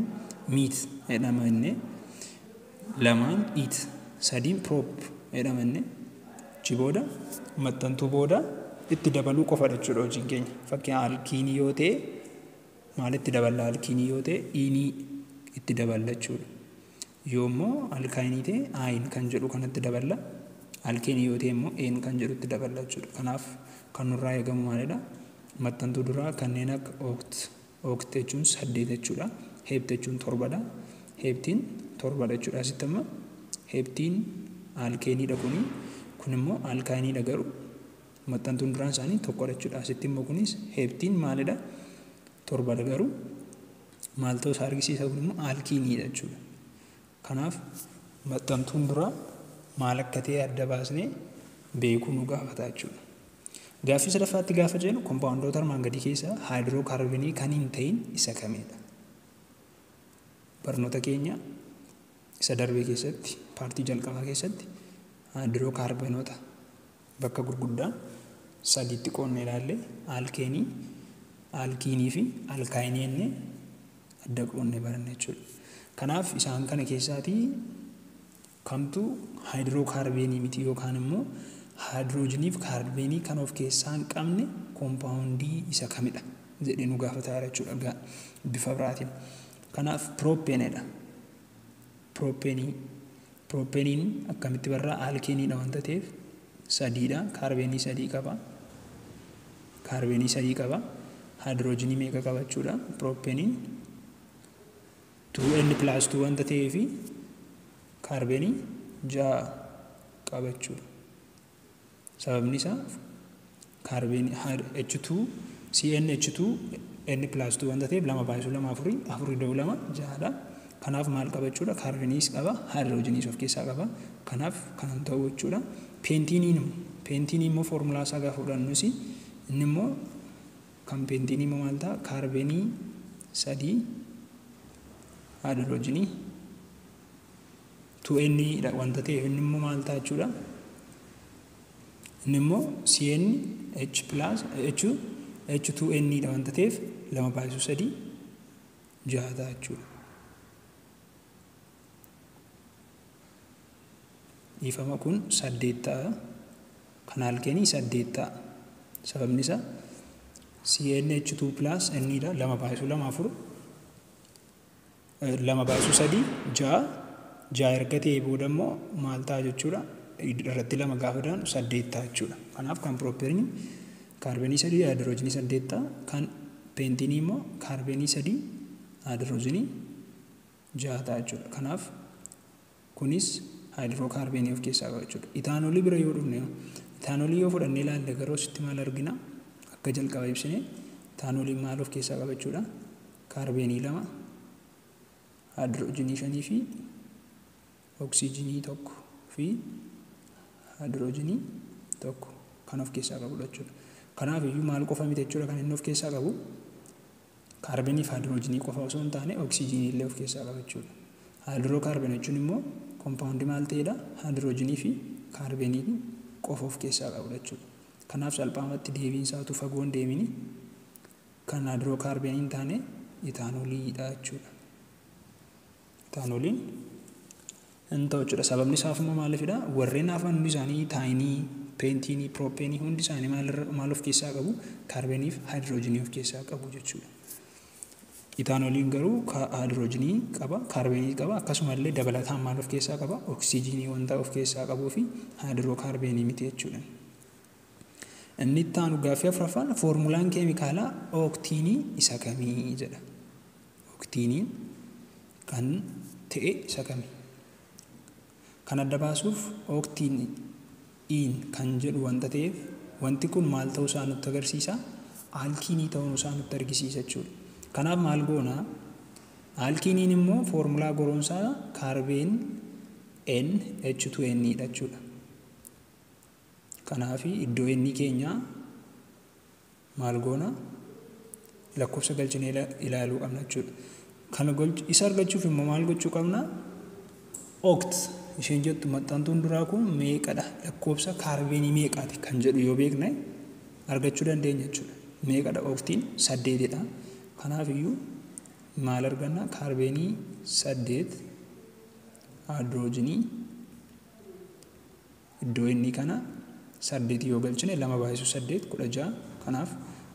miit jedhama inni 2 it 3 prop jedhama inni achi booda maxxantuu booda itti dabaluu qofa jechuudha hojiin keenya. Fakkeenyaaf alkiinii yoo ta'e maalitti daballa? Alkiinii yoo ta'e iinii itti daballa jechuudha. Yoo immoo alkaayinii ta'e aayin kan jedhu kanatti daballa. Alkeenii yoo ta'e immoo een kan jedhu itti daballa jechuudha. Kanaaf kan nurraa eegamu maalidha? Maxxantuu duraa kanneen akka okt jechuun 8 jechuudha. Heept jechuun 7dha. Heeptiin 7dha jechuudha. Asitti amma heeptiin alkeeniidha kun immoo alkaayiniidha garuu maxxantuun duraan isaanii 1dha jechuudha. Asitti immoo kunis heeptiin maalidha? 7dha garuu maal ta'uu isaa argisiisa kun immoo aalkiiniidha jechuudha. Kanaaf maxxantuun dura maal akka ta'e adda baasnee beekuu nu gaafata jechuudha. Gaaffii sadaffaatti gaafa jennu kompaawundoota armaan gadii keessaa haayidrookaarbonii kan hin ta'in isa kamidha? Barnoota keenya isa darbee keessatti paartii jalqabaa keessatti haayidrookaarbonoota bakka gurguddaan sadiitti qoonnee ilaalle aalkeenii, aalkiinii fi alkaayinii jennee adda qoonnee baranne jechuudha. Kanaaf isaan kana keessaatii kamtu haayidrookaarbonii miti yookaan immoo haayidroojinii fi kaarbonii kan of keessaa hin qabne koompaawundii isa kamidha jedhee nu gaafataa jechuudha bifa biraatiin. Kanaaf piroopeenidha. Piroopeniin akkamitti barraa? Aalkeeniidha wanta ta'eef sadiidha. Kaarbonii sadii qaba. Haayidroojinii meeqa qaba jechuudha? Piroopeniin 2n+2 wanta ta'eef kaarbonii 6 qaba jechuudha. Sababni isaa kaarbonii CnH2 n+2 wanta ta'eef 2/2 4 6dha. Kanaaf maal qaba jechuudha? Kaarboniis qaba, haayidroojiniis of keessaa qaba. Kanaaf kan ta'u jechuudha. Peentiiniin immoo foormulaa isaa gaafa fudhannus inni immoo kan peentiinii immoo maal ta'a? Kaarbonii 3 haayidroojinii 2n wanta ta'eef inni immoo maal ta'a jechuudha? Inni immoo CnH2n wanta ta'eef 2/3 6 ta'a jechuudha. Dhiifama kun 8 ta'a. Kan aalkeenii 8 ta'a. Sababni isaa CnH2+nidha 2/2 2/3 6 erga ta'ee booda immoo maal ta'a jechuudha? Irratti 2 gaafa daanu 8 ta'a jechuudha. Kanaaf kan piroopeenii kaarbonii 3 haayidroojinii 8 ta'a. Kan peentiinii immoo kaarbonii 3 haayidroojinii 6 ta'a jechuudha. Kanaaf kunis haayidrookaarbonii of keessaa qaba jechuudha. Itaanoolii bira yoo dhufne itaanoolii yoo fudhannee ilaalle garuu asitti maal argina? Akka jalqaba ibsine itaanooliin maal of keessaa qaba jechuudha? Kaarbonii 2 haayidroojinii 5 fi oksijiinii 1 fi haayidroojinii 1 kan of keessaa qabu jechuudha. Kanaaf iyyuu maal qofa miti jechuudha kan inni of keessaa qabu? Kaarbonii fi haayidroojinii qofa osoo hin taane oksijiinii illee of keessaa qaba jechuudha. Haayidrookaarbonii jechuun immoo koompaawundii maal ta'edha? Haayidroojinii fi kaarbonii qofa of keessaa qabu jechuudha. Kanaaf salphaamatti deebiin isaatu fagoo hin deemini. Kan haayidrookaarbonii hin taane itaanooliidha jechuudha. Itaanooliin hin ta'u jechuudha. Sababni isaaf immoo maaliifidha? Warreen hafan hundi isaanii taayinii, peentiinii, piroopeenii hundi isaanii maal of keessaa qabu? Kaarbonii fi haayidroojinii of keessaa qabu jechuudha. Itaanooliin garuu haayidroojinii qaba, kaarbonii qaba, akkasumallee dabalataan maal of keessaa qaba? Oksijiinii wanta of keessaa qabuu fi haayidrookaarbonii miti jechuudha. Inni itti aanu gaaffii afuraffaan foormulaan keemikaalaa ooktiinii isa kamii jedha. Ooktiiniin kan ta'e isa kamii? Kan adda baasuuf ooktiiniin kan jedhu wanta ta'eef wanti kun maal ta'uu isaa nutti agarsiisa? Aalkiinii ta'uu isaa nutti argisiisa jechuudha. Kanaaf maal goona? Aalkiiniin immoo foormulaa goroonsaa kaarbeen NH2n dha jechuudha. Kanaaf iddoo inni keenya maal goona? Lakkoofsa galchinee ilaaluu qabna jechuudha. Kana isa argachuuf immoo maal gochuu qabna? Ookt isheen jettu maxxantuun duraa kun meeqadha? Lakkoofsa kaarbeenii meeqaati kan jedhu yoo beekne argachuu dandeenya jechuudha. Meeqadha ooktiin? 8dha. Kanaaf iyyuu maal arganna? Kaarbeenii 8 haayidroojinii iddoo inni kana 8 yoo galchine 2/8 16. Kanaaf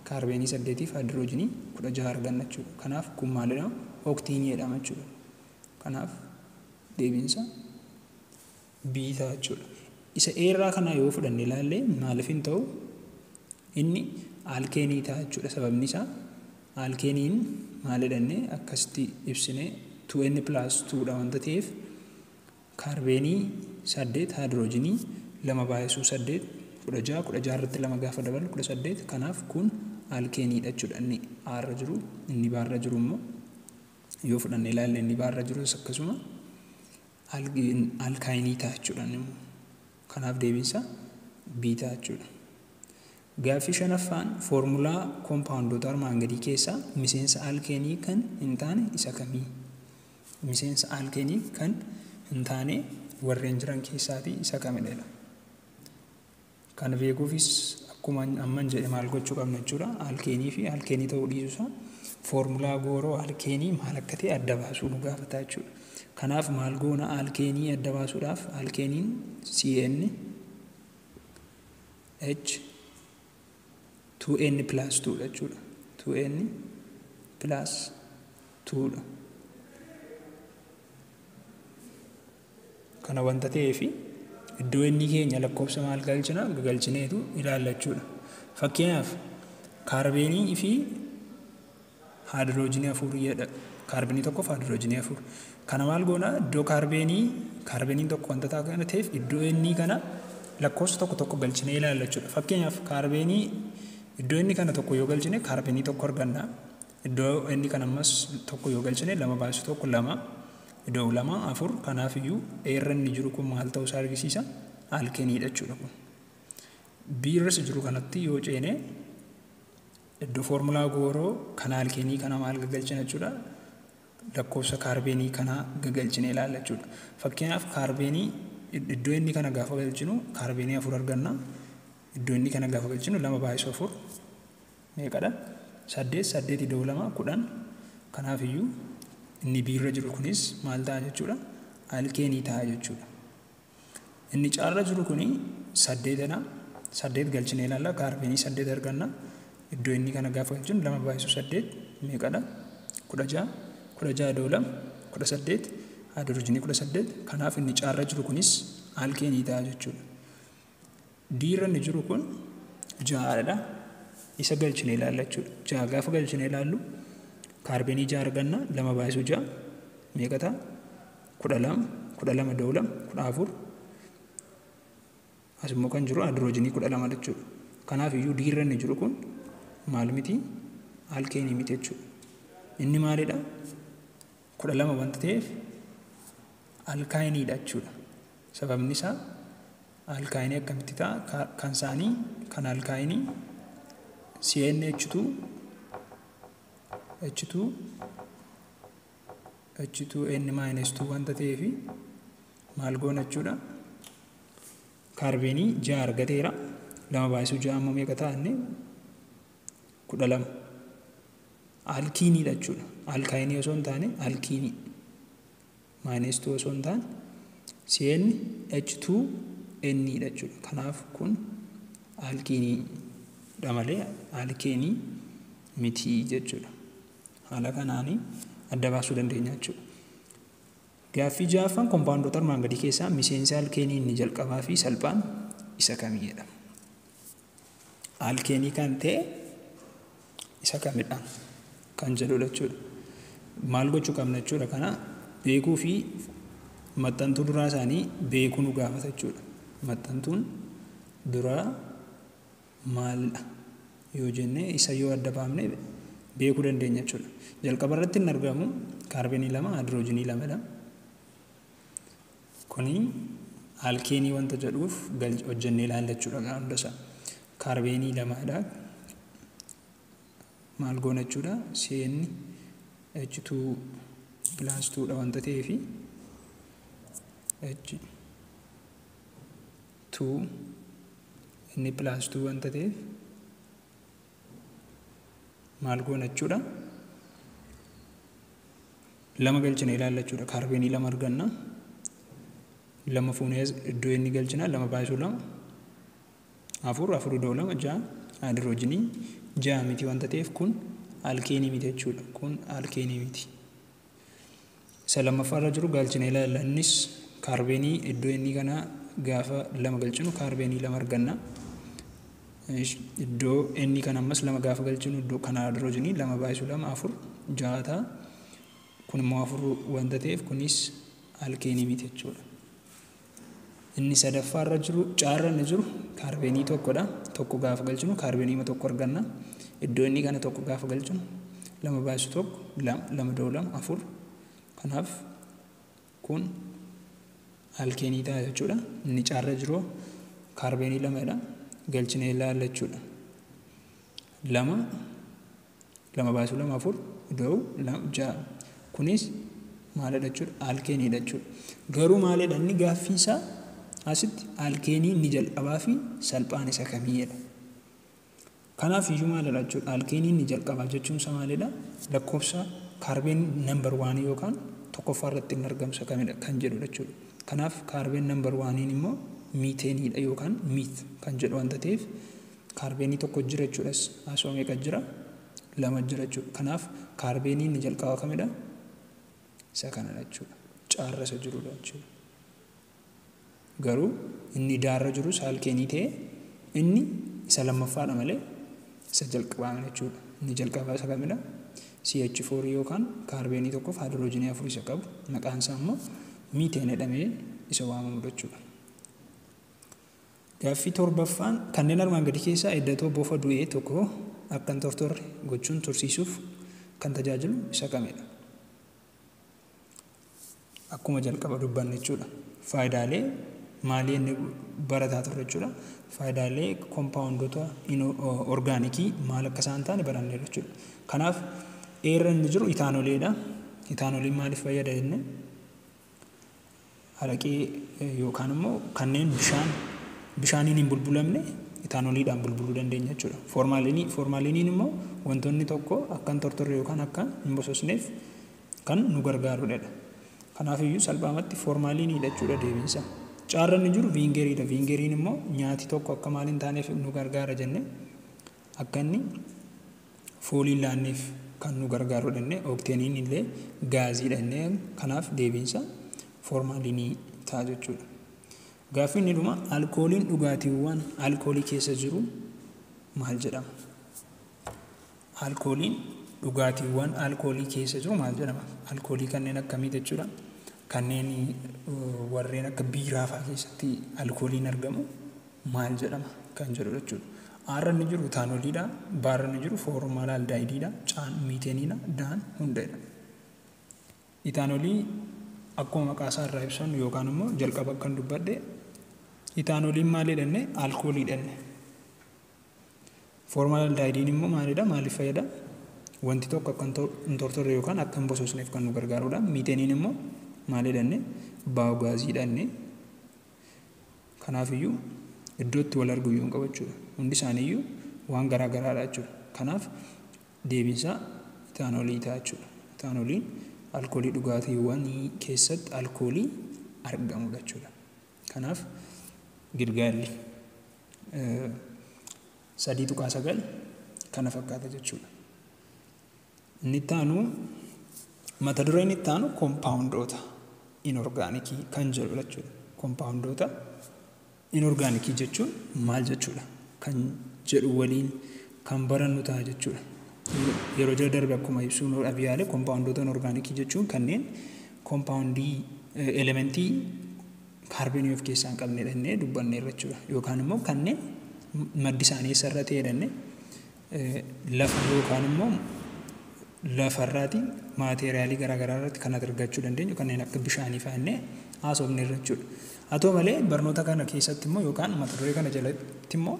kaarbeenii 8 fi haayidroojinii 16 arganna jechuudha. Kanaaf kun maalidha? Ooktiinii jedhama jechuudha. Kanaaf deebiinsa B ta'a jechuudha. Isa eerraa kana yoo fudhanne ilaalle maaliif hin ta'u? Inni aalkeenii ta'a jechuudha. Sababni isaa aalkeeniin maal jedhannee akkasitti ibsine 2n+2dha wanta ta'eef kaarbeenii 8 haayidroojinii 2/8 16 irratti 2 gaafa dabalu 18. Kanaaf kun aalkeeniidha jechuudha. Inni aarra jiru inni baarra jiru immoo yoo fudhanne ilaalle inni baarra jirus akkasuma alkaayinii ta'a jechuudha. Kanaaf deebiinsa B ta'a jechuudha. Gaaffii shanaffaan foormulaa koompaawundoota armaan gadii keessaa miseensa alkeenii kan hin taane isa kamii? Miseensa alkeenii kan hin taane warreen jiran keessaatii isa kamidha? Kana beekuufis akkuma amman jedhe maal gochuu qabna jechuudha. Alkeenii fi alkeenii ta'uu dhiisuusaa foormulaa gooroo alkeenii maal akka ta'e adda baasuu nu gaafata jechuudha. Kanaaf maal goona alkeenii adda baasuudhaaf alkeeniin CnH 2n plus 2 jechuudha. 2n plus 2 kana wanta ta'eef iddoo inni keenya lakkoofsa maal galchina galchineetu ilaalla jechuudha. Fakkeenyaaf kaarbeenii fi haayidroojinii 4 jedha. Kaarbeenii tokkoof haayidroojinii 4. Kana maal goona iddoo kaarbeeniin tokko wanta ta'a ta'eef iddoo inni kana lakkoofsa tokko galchinee ilaalla jechuudha. Fakkeenyaaf kaarbeenii iddoo inni kana tokko yoo galchine kaarbeenii tokko arganna. Iddoo inni kana ammas tokko yoo galchine 2 baasuu tokko 2 iddoo 2 4 kanaaf iyyuu eerra inni jiru kun maal ta'uu isaa argisiisa alkeeniidha jechuudha kun. Biirras jiru kanatti yoo ceene iddoo foormulaa gooroo kana alkeenii kana maal galchina jechuudha. Lakkoofsa kaarbeenii kana galchine ilaalla jechuudha. Fakkeenyaaf kaarbeenii iddoo inni kana gaafa galchinu kaarbeenii 4 arganna. Iddoo inni kana gaafa galchinu 2 baay'isuu 4 meeqadha? 8 iddoo 2 10. Kanaaf iyyuu inni biirra jiru kunis maal ta'a jechuudha? Alkeenii ta'a jechuudha. Inni caarra jiru kuni 8dha. 8 galchine ilaalla. Kaarbeenii 8 arganna. Iddoo inni kana gaafa galchinu 2 baay'isuu 8 meeqadha? 16 iddoo 2 18 haayidroojinii 18. Kanaaf inni caarra jiru kunis alkeenii ta'a jechuudha. Diirra inni jiru kun 6dha. Isa galchine ilaalla jechuudha. 6 gaafa galchine ilaallu kaarbeenii 6 arganna. 2 baay'isuu 6 meeqa ta'a? 12 iddoo 2 14. Asimmoo kan jiru haayidroojinii 12 jechuudha. Kanaaf iyyuu diirra inni jiru kun maal miti? Alkeenii miti jechuudha. Inni maalidha? 12 wanta ta'eef alkaayiniidha jechuudha. Sababni isaa alkaayinii akkamitti ta'a? Kan isaanii kan alkaayinii CnH2 H2n-2 wanta ta'eef maal goona jechuudha? Kaarbeenii 6 argateera. 2 baay'isuu 6 ammoo meeqa ta'a? 12. Alkiiniidha jechuudha. Alkaayinii osoo hin taane alkiinii. -2 osoo hin taane CnH2n-dha jechuudha. Kanaaf kun alkiiniidha malee alkeenii miti jechuudha. Haala kanaanii adda baasuu dandeenya jechuudha. Gaaffii 6ffaan koompaawundoota armaan gadii keessaa miseensi alkeenii inni jalqabaa fi salphaan isa kamiidha? Alkeenii kan ta'e isa kamidha? Kan jedhudha jechuudha. Maal gochuu qabna jechuudha? Kana beekuu fi maxxantuu duraa isaanii beekuu nu gaafata jechuudha. Maxxantuun duraa maalidha? Yoo jenne isa yoo adda baafne beekuu dandeenya jechuudha. Jalqaba irratti hin argamu kaarbeenii 2 haayidroojinii 2dha. Kuni alkeenii wanta jedhuuf hojjennee ilaalla jechuudha hundasaa. Kaarbeenii 2dha. Maal goona jechuudha? CnH2 plus 2dha wanta ta'eef H2 inni plus 2 wanta ta'eef maal goona jechuudha? 2 galchina ilaalla jechuudha. Kaarbeenii 2 arganna. 2 fuunee iddoo inni galchina 2 baay'isuu 2 4 iddoo 2 6 haayidroojinii 6 miti wanta ta'eef kun alkeenii miti jechuudha. Kun alkeenii miti. Isa lammaffaarra jiru galchina ilaalla. Innis kaarbeenii iddoo inni kana gaafa 2 galchinu kaarbeenii 2 arganna. Iddoo inni kana ammas 2 gaafa galchinu iddoo kana haayidroojinii 2 baay'isuu 2 4 6 ta'a. Kun immoo 4 wanta ta'eef kunis alkeenii miti jechuudha. Inni sadaffaarra jiru caarra inni jiru kaarbeenii 1dha. 1 gaafa galchinu kaarbeenii 1 arganna. Iddoo inni kana 1 gaafa galchinu lama baay'isu tokko lama da'oo lama afur. Kanaaf kun alkeenii ta'a jechuudha. Inni caarra jiru kaarbeenii lamadha. Galchinee ilaalla jechuudha. Lama baay'isu lama afur da'oo ja'a. Kunis maalidha jechuudha? Alkeeniidha jechuudha. Garuu maalidha inni gaaffii isaa asitti alkeenii inni jalqabaa fi salphaan isa kamiidha. Kanaaf iyyuu maalidha jechuudha? Alkeenii inni jalqabaa jechuun isaa maalidha? Lakkoofsa kaarbeen nambar 1 yookaan tokkoffaa irratti hin argamsa kamidha kan jedhudha jechuudha. Kanaaf kaarbeen nambar 1 immoo miiteeniidha yookaan miit kan jedhu wanta ta'eef kaarbeenii tokko jira jechuudha. Asoo meeqa jira? 2 jira jechuudha. Kanaaf kaarbeenii inni jalqabaa kamidha? Isa kanadha jechuudha. Caarra isa jirudha jechuudha. Garuu inni daarra jirus alkeenii ta'e inni isa lammaffaadha malee isa jalqabaa jechuudha. Inni jalqabaa isa kamidha? CH4 yookaan kaarbeenii tokkoof haayidroojinii 4 isa qabu. Maqaan isaa immoo miiteen jedhamee isa waamamudha jechuudha. Gaaffii torbaffaan kanneen armaan gadii keessaa eddatoo bofa du'ee tokko akka hin tortorre gochuun tursiisuuf kan tajaajilu isa kamidha? Akkuma jalqaba dubbanne jechuudha. Faayidaalee maalii inni barataa turre jechuudha. Faayidaalee kompaawundoota orgaanikii maal akka isaan taane baranneerra jechuudha. Kanaaf eerra inni jiru itaanoleedha. Itaanoliin maaliif fayyada jenne? Araqee yookaan immoo kanneen bishaaniin hin bulbulamne itaanoliidhaan bulbuluu dandeenya jechuudha. Foormaaliiniin immoo wantoonni tokko akka hin tortorre yookaan akka hin bososneef kan nu gargaarudha. Kanaaf iyyuu salphaamatti foormaaliiniidha jechuudha deebiinsa. Caarra inni jiru viingeriidha. Viingeriin immoo nyaati tokko akka maal hin taaneef nu gargaara jenne akka inni foolii laanneef kan nu gargaarudha jenne okteeniin illee gaaziidha jenne kanaaf deebiinsa foormaaliinii ta'a jechuudha. Gaaffii inni dhuma alkooliin dhugaatiiwwan alkoolii keessa jiru maal jedhama? Alkooliin dhugaatiiwwan alkoolii keessa jiru maal jedhama? Alkoolii kanneen akkamii jechuudha? Kanneen warreen akka biiraa fa'aa keessatti alkooliin argamu maal jedhama kan jedhu jechuudha. Aarra inni jiru itaanoliidha. Baarra inni jiru foormaalaaldehiidiidha. Caan miiteeniidha. Daan hundaadha. Itaanolii akkuma maqaa isaa irraa ibsannu yookaan immoo jalqaba kan dubbadde itaanoliin maalidha jenne? Alkooliidha jenne. Foormaalaaldehiidiin immoo maalidha? Maaliif fayyada? Wanti tokko akka hin tortorre yookaan akka hin bososneef kan nu gargaarudha. Miiteeniin immoo maalidha jenne? Baayogaaziidha jenne. Kanaafiyyuu iddootti wal argu iyyuu hin qabachuudha. Hundi isaaniiyyuu waan garaa garaadha jechuudha. Kanaaf deebiinsa itaanolii ta'a jechuudha. Itaanoliin alkoolii dhugaatiiwwan keessatti alkoolii argamudha jechuudha. Kanaaf Gilgaalli 3.9 kana fakkaata jechuudha. Inni itti aanu mata dureen itti aanu kompaawundoota inorgaanikii kan jedhudha jechuudha. Kompaawundoota inorgaanikii jechuun maal jechuudha? Kan jedhu waliin kan barannu ta'a jechuudha. Yeroo jala darbe akkuma ibsuu dhabiyaale kompaawundoota inorgaanikii jechuun kanneen kompaawundii elementii kaarbeenii of keessaa hin qabne jennee dubbanneerra jechuudha. Yookaan immoo kanneen maddi isaanii eessarra ta'e jennee lafa yookaan immoo lafarraati maateeriyaalii garaagaraa irratti kan argachuu dandeenyu kanneen akka bishaanii fa'aa jennee haasofneerra jechuudha. Haa ta'u malee barnoota kana keessatti immoo yookaan mata duree kana jalatti immoo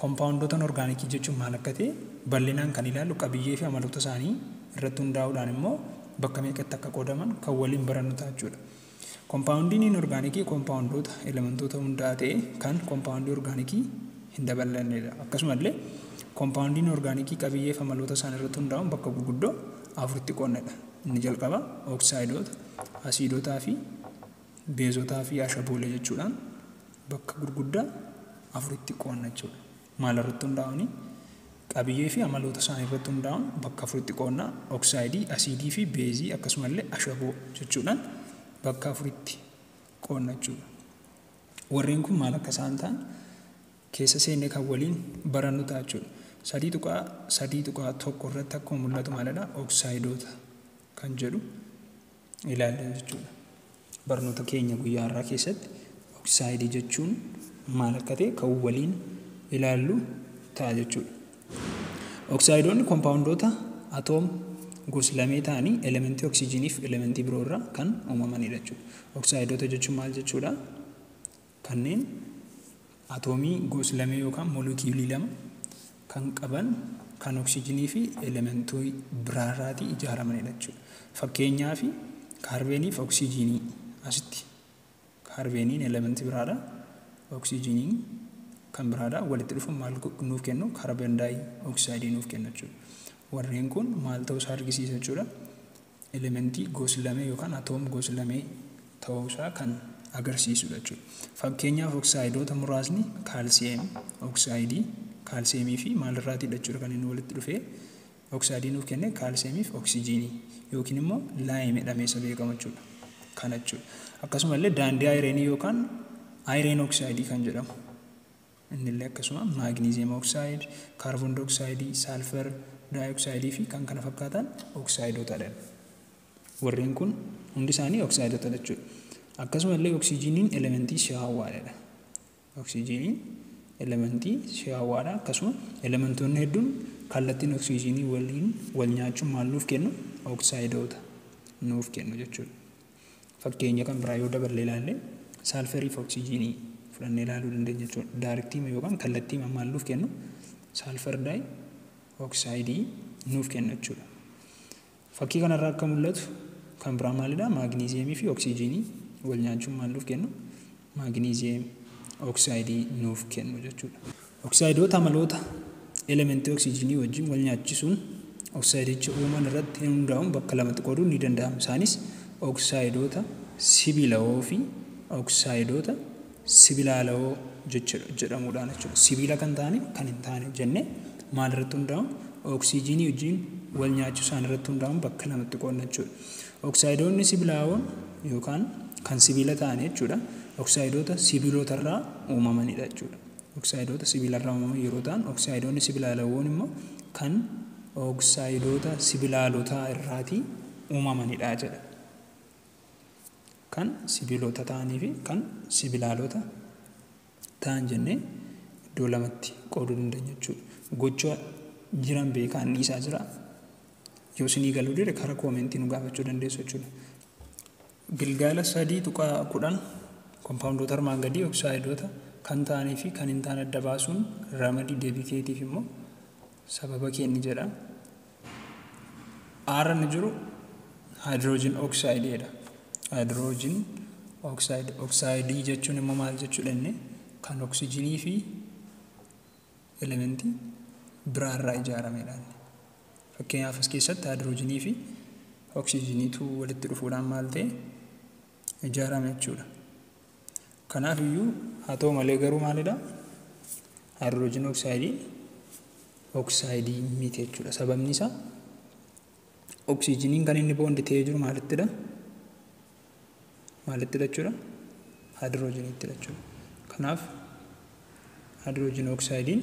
kompaawundoota orgaanikii jechuun maal akka ta'e bal'inaan kan ilaallu qabiyyee fi amaloota isaanii irratti hundaa'uudhaan immoo bakka meeqatti akka qoodaman kan waliin barannu ta'a jechuudha. Kompaawundiin inorgaanikii kompaawundoota elementoota hundaa ta'e kan kompaawundii orgaanikii hin dabalannedha. Akkasumallee kompaawundiin orgaanikii qabiyyee fi amaloota isaanii irratti hundaa'uun bakka gurguddoo afuritti qoonnedha. Inni jalqaba oksaayidoota, asiidotaa fi beezotaa fi ashaboolee jechuudhaan bakka gurguddaa afuritti qoonna jechuudha. Maal irratti hundaa'uun qabiyyee fi amaloota isaanii irratti hundaa'uun bakka afuritti qoonna oksaayidii, asiidii fi beezii akkasumallee ashaboo jechuudhaan bakka afuritti qoonna jechuudha. Warreen kun maal akka isaan ta'an keessa seennee kan waliin barannu ta'a jechuudha. 3.1 irratti akkuma mul'atu maalidha? Oksaayidoota kan jedhu ilaalla jechuudha. Barnoota keenya guyyaa har'aa keessatti oksaayidii jechuun maal akka ta'e kan waliin ilaallu ta'a jechuudha. Oksaayidoonni kompaawundoota atoom gosa lamee ta'anii elementii oksijiinii fi elementii biroo irraa kan uumamanidha jechuudha. Oksaayidoota jechuun maal jechuudha? Kanneen atoomii gosa lamee yookaan moolekiyuulii lama kan qaban kan oksijiinii fi elementii biraarraatii ijaaramanidha jechuudha. Fakkeenyaaf kaarbeenii fi oksijiinii asitti kaarbeeniin elementii biraadha, oksijiiniin kan biraadha, walitti dhufuun maal nuuf kennu? Kaarboon daayioksaayidii nuuf kennu jechuudha. Warreen kun maal ta'uu isaa argisiisa jechuudha? Elementii gosa lamee yookaan atoom gosa lamee ta'uu isaa kan agarsiisudha jechuudha. Fakkeenyaaf oksaayidoota muraasni kaalsiyeem oksaayidii, kaalsiyeemii fi maalirraatiidha jechuudha kan inni walitti dhufee oksaayidii nuuf kenne kaalsiyeemii fi oksijiinii yookiin immoo laayim jedhamee isa beekamu jechuudha. Kana jechuudha. Akkasumallee daandii ayireenii yookaan ayireen oksaayidii kan jedhamu. Innillee akkasuma maagniiziyeem oksaayid, kaarboon diooksaayidii, saalfar daayioksaayidii fi kan kana fakkaatan oksaayidootadha. Warreen kun hundi isaanii oksaayidoota jechuudha. Akkasumallee oksijiiniin elementii shawwaadha. Oksijiiniin elementii shawwaadha. Akkasuma elementoonni hedduun kallattiin oksijiinii waliin wal nyaachuun maal nuuf kennu? Oksaayidoota nuuf kennu jechuudha. Fakkeenya kan biraa yoo daballee ilaalle saalfarii fi oksijiinii fudhannee ilaaluu dandeenya jechuudha. Daarektiima yookaan kallattiima maal nuuf kennu? Saalfar daayioksaayidii nuuf kennu jechuudha. Fakkii kanarraa akka mul'atu kan biraa maalidha? Maagniiziyeemii fi oksijiinii wal nyaachuun maal nuuf kennu? Maagniiziyeem oksaayidii nuuf kennu jechuudha. Oksaayidoota amaloota elementii oksijiinii wajjin wal nyaachisuun oksaayidicha uuman irratti hundaa'uun bakka lamatti qooduun ni danda'ama. Isaanis oksaayidoota sibiilawoo fi oksaayidoota sibiilaalawoo jedhamuudhaan jechuudha. Sibiila kan taane kan hin taane jennee maal irratti hundaa'u? Oksijiinii wajjin wal nyaachisuu isaan irratti hundaa'uun bakka lamatti qoodna jechuudha. Oksaayidoonni sibiilawoon yookaan kan sibiila ta'an jechuudha. Oksaayidoota sibiilota irraa uumamanidha jechuudha. Oksaayidoota sibiila irraa uumaman yeroo ta'an, oksaayidoonni sibiilaalawoon immoo kan oksaayidoota sibiilaalotaa irraatii uumamanidha jedha. Kan sibiilota ta'anii fi kan sibiilaalota ta'an jennee iddoo lamatti qooduu dandeenya jechuudha. Gocha jiran beekaa anniisaa jira. Yoo isinii galuu dide karaa koomentii nu gaafachuu dandeessu jechuudha. Gilgaala 3:10 kompaawundoota armaan gadii oksaayidoota kan ta'anii fi kan hin taane adda baasuun ramadii deebii keetiif immoo sababa kenni jedha. Aara ni jiru haayidroojin oksaayidiidha. Haayidroojin oksaayid, oksaayidii jechuun immoo maal jechuudha inni? Kan oksijiinii fi elementii biraarraa ijaaramedha. Fakkeenyaaf as keessatti haayidroojinii fi oksijiiniitu walitti dhufuudhaan maal ta'e ijaarame jechuudha. Kanaaf iyyuu haa ta'u malee garuu maalidha? Haayidroojin oksaayidii oksaayidii miti jechuudha. Sababni isaa oksijiiniin kan inni boondi ta'ee jiru maalittidha? Maalittidha jechuudha? Haayidroojiniittidha jechuudha. Kanaaf haayidroojin oksaayidiin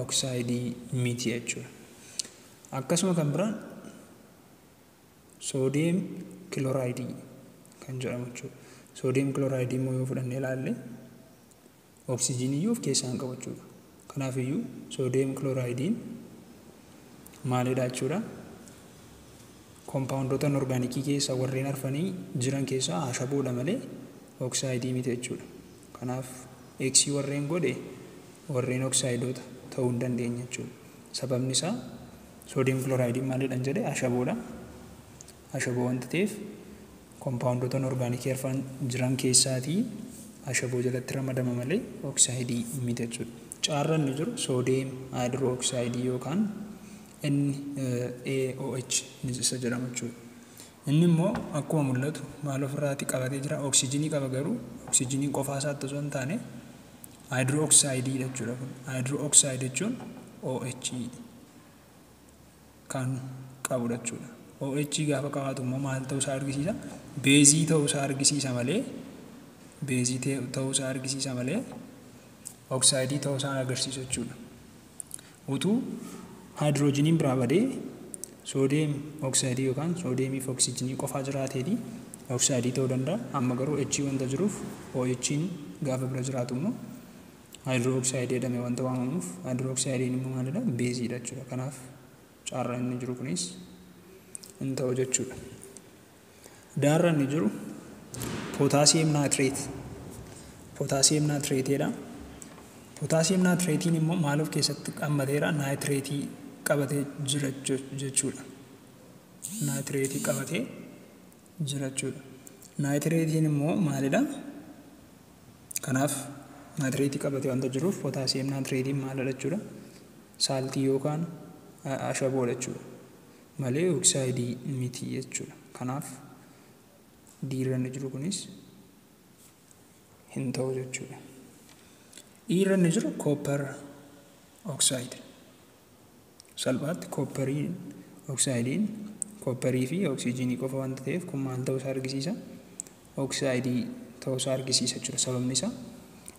oksaayidii miti jechuudha. Akkasuma kan biraan soodiyeem kilooraayidii kan jedhamu jechuudha. Soodiyeem kilooraayidii immoo yoo fudhannee ilaalle oksijiinii iyyuu of keessaa hin qabu jechuudha. Kanaaf iyyuu soodiyeem kilooraaydiin maalidha jechuudha? Kompaawundoota orgaanikii keessa warreen arfanii jiran keessaa ashaboodha malee oksaayidii miti jechuudha. Kanaaf eeksii warreen godhe warreen oksaayidoota ta'uu hin dandeenye jechuudha. Sababni isaa soodiyeem kilooraaydiin maalidhaan jedhe ashaboodha. Ashaboo wanta ta'eef kompaawundoota orgaanikii arfan jiran keessaatii ashaboo jalatti ramadama malee oksaayidii miti jechuudha. Caarraan ni jiru soodiyeem haayidroo oksaayidii yookaan NaOH ni jedhama jechuudha. Inni immoo akkuma mul'atu maal ofirraati qabatee jira? Oksijiinii qaba garuu oksijiiniin qofaa isaatti osoo hin taane haayidroo oksaayidiidha jechuudha. Haayidroo oksaayid jechuun OH kan qabudha jechuudha. OH gaafa qabaatu immoo maal ta'uu isaa argisiisa? Beezii ta'uu isaa argisiisa malee oksaayidii ta'uu isaa agarsiisa jechuudha. Utuu haayidroojiniin biraa badee soodiyeem oksaayidii yookaan soodiyeemii fi oksijiinii qofaa jiraateeti oksaayidii ta'uu danda'a. Amma garuu H wanta jiruuf OH'n gaafa bira jiraatu immoo haayidroo oksaayidii jedhamee wanta waamamuuf haayidroo oksaayidiin immoo maalidha? Beeziidha jechuudha. Kanaaf caarraan inni jiru kunis hin ta'u jechuudha. Daarra inni jiru pootaasiyeem naatireet. Pootaasiyeem naatireetiidha. Pootaasiyeem naatireetiin immoo maal of keessatti qabbateera? Naatireetii qabatee jira jechuudha. Naatireetii qabatee jira jechuudha. Naatireetiin immoo maalidha? Kanaaf naatireetii qabatee wanta jiruuf pootaasiyeem naatireetiin maalidha jechuudha? Saaltii yookaan ashaboodha jechuudha. Malee oksidaayidii miti jechuudha. Kanaaf diirra inni jiru kunis hin ta'u jechuudha. Dhiirra inni jiru koopper oksayid. Salphaatti koopperiin oksaayidiin koopperii fi oksijiinii qofa wanta ta'eef kun maal ta'uu isaa argisiisa? Oksayidii ta'uu isaa argisiisa jechuudha. Sababni isaa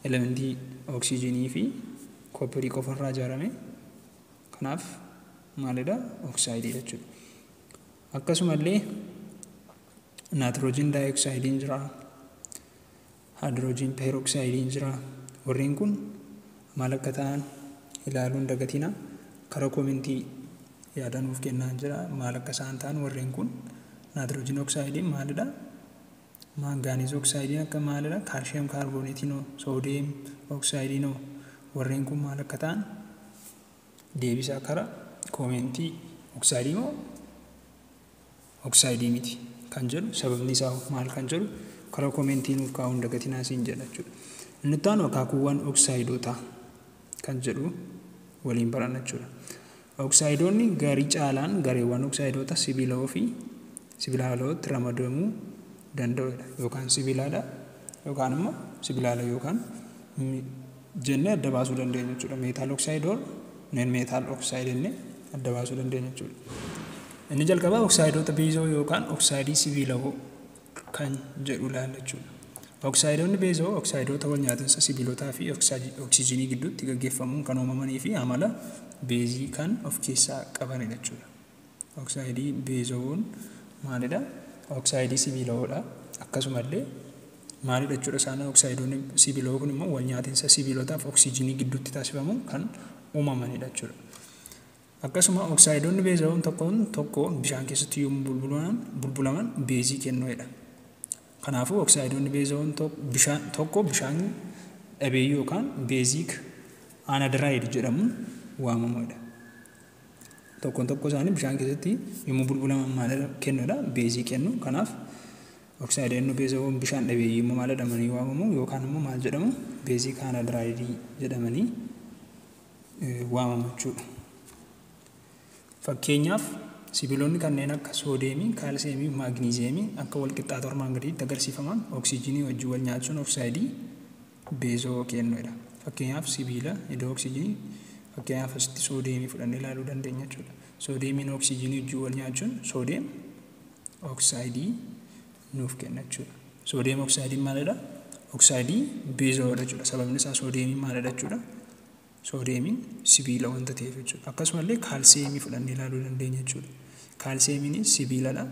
elementii oksijiinii fi koopperii qofa irraa ijaarame. Kanaaf maalidha? Oksayidii jechuudha. Akkasumallee naatiroojiin daayoksayidiin jira. Haayidroojiin peeroksayidiin jira. Warreen kun maal akka ta'an ilaaluun dagatina. Karaa koomentii yaada nuuf kennaa jira. Maal akka isaan ta'an warreen kun naatiroojiin oksayidiin maalidha? Maangaaneez oksayidiin akka maalidha? Kaalshiyeem kaarbooneetiinoo, soodiyeem oksayidiinoo warreen kun maal akka ta'an deebisaa karaa koomentii oksayidii moo oksayidii miti kan jedhu sababni isaa maal kan jedhu karaa koomentii nuuf kaa'uun dagatinaa siin jedha jechuudha. Inni itti aanu akaakuuwwan oksayidoota kan jedhu waliin baranna jechuudha. Oksayidoonni garii caalaan gareewwan oksayidoota sibiilawoo fi sibiilaalawootti ramadamuu danda'udha. Yookaan sibiilaadha yookaan immoo sibiilaala yookaan jennee adda baasuu dandeenya jechuudha. Meetaal oksayidoon meetaal oksayidinne adda baasuu dandeenya jechuudha. Inni jalqabaa oksayidoota beezoo yookaan oksayidii sibiilawoo kan jedhu ilaalla jechuudha. Oksidoonni beezoo oksidoota wal nyaatinsa sibiilotaa fi oksijiinii gidduutti gaggeeffamuun kan uumamanii fi amala beezii kan of keessaa qabanidha jechuudha. Oksidii beezoon maalidha? Oksidii sibiiloodha. Akkasumallee maalidha jechuudha isaan oksidoonni sibiiloo kun immoo wal nyaatinsa sibiilotaaf oksijiinii gidduutti taasifamuun kan uumamanidha jechuudha. Akkasuma oksidoonni beezoon tokko bishaan keessatti yommuu bulbulaman beezii kennuudha. Kanaafuu oksidoonni beezoon tokko bishaan dhabeeyyii yookaan beeziik anhydride jedhamuun waamamudha. Tokko isaanii bishaan keessatti yommuu bulbulaman maal kennuudha? Beezii kennu. Kanaaf oksidoonni beezoon bishaan dhabeeyyii immoo maal jedhamanii waamamu yookaan immoo maal jedhamu? Beeziik anhydride jedhamanii waamamu jechuudha. Fakkeenyaaf sibiilonni kanneen akka soodiyeemii, kaalsiyeemii, maagniiziyeemii akka wal qixxaata armaan gadiitti agarsiifaman oksijiinii wajjin wal nyaachuun oksaayidii beezoo kennuudha. Fakkeenyaaf sibiila iddoo oksijiinii fakkeenyaaf asitti soodiyeemii fudhannee ilaaluu dandeenya jechuudha. Soodiyeemiin oksijiinii wajjin wal nyaachuun soodiyeem oksaayidii nuuf kenna jechuudha. Soodiyeem oksaayidiin maalidha? Oksaayidii beezoodha jechuudha. Sababni isaa soodiyeemiin maalidha jechuudha? Soodiyeemiin sibiila wanta ta'eef jechuudha. Akkasumallee kaalsiyeemii fudhannee ilaaluu dandeenya jechuudha. Kaalsiyeemiin sibiiladha.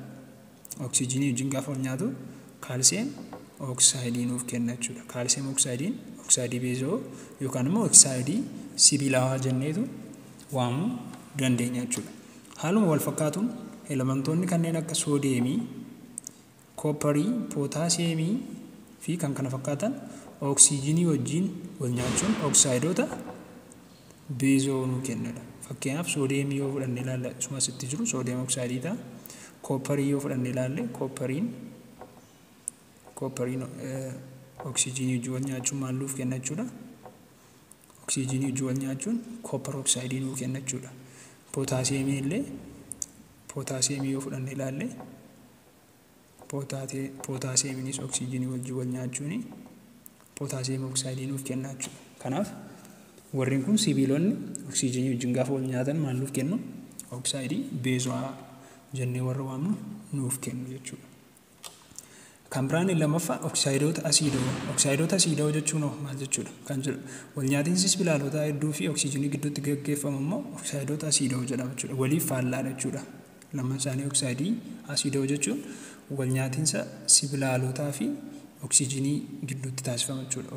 Oksijiinii wajjin gaafa wal nyaatu kaalsiyeem oksaayidii nuuf kenna jechuudha. Kaalsiyeem oksaayidiin oksaayidii beezoo yookaan immoo oksaayidii sibiilawaa jenneetu waamuu dandeenya jechuudha. Haaluma wal fakkaatuun elementoonni kanneen akka soodiyeemii, koopparii, pootaasiyeemii fi kan kana fakkaatan oksijiinii wajjin wal nyaachuun oksaayidoota beezoo nu kennudha. Fakkeenyaaf soodiyeemii yoo fudhannee ilaalle suma asitti jiru soodiyeem oksaayidii ta'a. Koopparii yoo fudhannee ilaalle kooppariin oksijiinii wajjin wal nyaachuun maal nuuf kenna jechuudha? Oksijiinii wajjin wal nyaachuun kooppar oksaayidii nuuf kenna jechuudha. Pootaasiyeemii illee pootaasiyeemii yoo fudhannee ilaalle pootaasiyeemiinis oksijiinii wajjin wal nyaachuun pootaasiyeem oksaayidii nuuf kenna jechuudha. Kanaaf warreen kun sibiilonni oksijiinii wajjin gaafa wal nyaatan maal nuuf kennu? Oksaayidii beezoo jennee warra waamnu nuuf kennu jechuudha. Kan biraan lammaffaa oksaayidoota asiidoo. Oksaayidoota asiidoo jechuun maal jechuudha? Kan jedhu wal nyaatinsi sibiilotaa hedduu fi oksijiinii gidduutti gaggeeffamu immoo oksaayidoota asiidoo jedhama jechuudha. Waliif faallaadha jechuudha. Lamman isaanii oksaayidii asiidoo jechuun wal nyaatinsa sibiilotaa fi oksijiinii gidduutti taasifama jechuudha.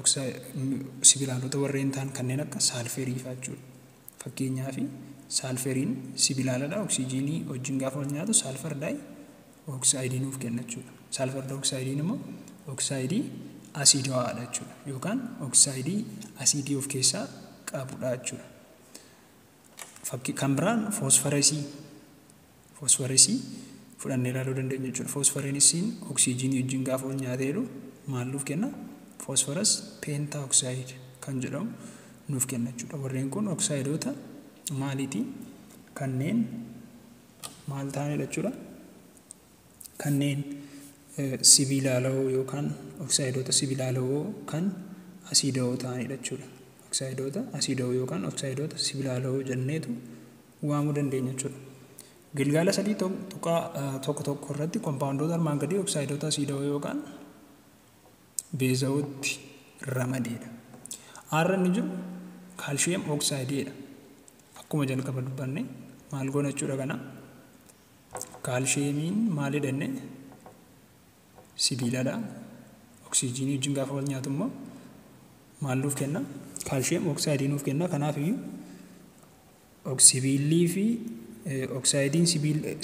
Sibiilota warreen ta'an kanneen akka saalferii fa'aa jechuudha. Fakkeenyaaf saalferiin sibiilaadha. Oksijiinii wajjin gaafa wal nyaatu saalfar daay oksayidii nuuf kenna jechuudha. Saalfar daayoksayidiin immoo oksayidii asiidawaadha jechuudha. Yookaan oksayidii asiidii of keessaa qabudha jechuudha. Fakkii kan biraan foosfaresii fudhannee ilaaluu dandeenya jechuudha. Foosfaresiin oksijiinii wajjin gaafa wal nyaateedhu maal nuuf kenna? Foosfaras peentaoksayid kan jedhamu nuuf kenna jechuudha. Warreen kun oksayidoota maaliiti? Kanneen maal ta'anidha jechuudha? Kanneen sibiilaalawoo yookaan oksayidoota sibiilaalawoo kan asiidawoo ta'anidha jechuudha. Oksayidoota asiidawoo yookaan oksayidoota sibiilaalawoo jenneetu waamuu dandeenya jechuudha. Gilgaala sadii tokko irratti kompaawundoota armaan gadii oksayidoota asiidawoo yookaan beezawootti ramadeedha. Aarra inni jiru kaalshiyem oksaayidiidha. Akkuma jalqaba dubbanne maal goona jechuudha kana? Kaalshiyemiin maal jedhanne? Sibiiladha. Oksijiinii wajjin gaafa wal nyaatu immoo maal nuuf kenna? Kaalshiyem oksaayidii nuuf kenna. Kanaafiyyuu sibiillii fi oksayidiin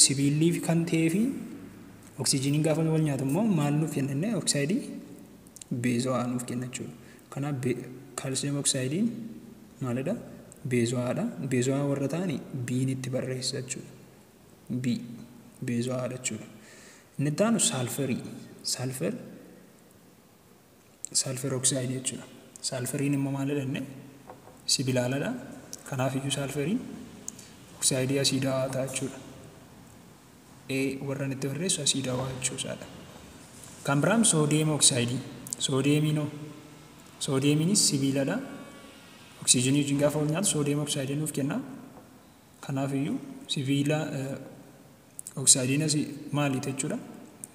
sibiillii kan ta'ee fi oksijiiniin gaafa wal nyaatu immoo maal nuuf kenna? Oksayidii beezawaa nuuf kenna jechuudha. Kanaaf kaalshiyem oksaayidiin maalidha? Beezawaadha. Beezawaa warra ta'anii biin itti barreessa jechuudha. Beezawaadha jechuudha. Inni itti aanu saalfer oksayidii jechuudha. Saalferiin immoo maal jedhanne? Sibiilaadha. Kanaafiyyuu saalferiin oksayidii asiidawaa ta'a jechuudha. Warra itti barreessu asiidawaa jechuudha. Kan biraan soodiyem oksayidii. Soodiyemiinis sibiiladha. Oksijiinii wajjin gaafa wal nyaatu soodiyem oksayidii nuuf kenna. Kanaafiyyuu sibiila oksijiiniin maaliiti jechuudha?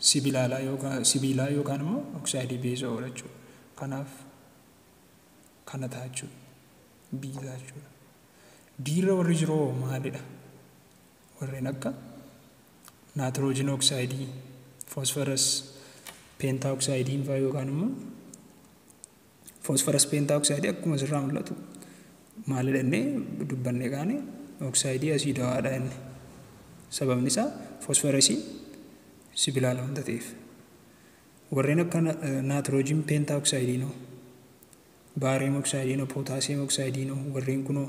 Sibiilaa yookaan immoo oksayidii beezawoodha jechuudha. Kanaaf kana ta'a jechuudha. Biitaa jechuudha. Diirra warri jiru maalidha? Warreen akka naatiroojiin oksayidii, foosfaras peentaoksayidiin fa'aa yookaan immoo foosfaras peentaoksayidii akkuma asirraa mul'atu maal jedhannee dubbannee kaane oksayidii asiidawaadha inni. Sababni isaa foosfarasiin sibiilaala wanta ta'eef. Warreen akka naatiroojiin peentaoksayidiinoo, baareem oksayidiinoo, pootaasiyeem oksayidiinoo warreen kunoo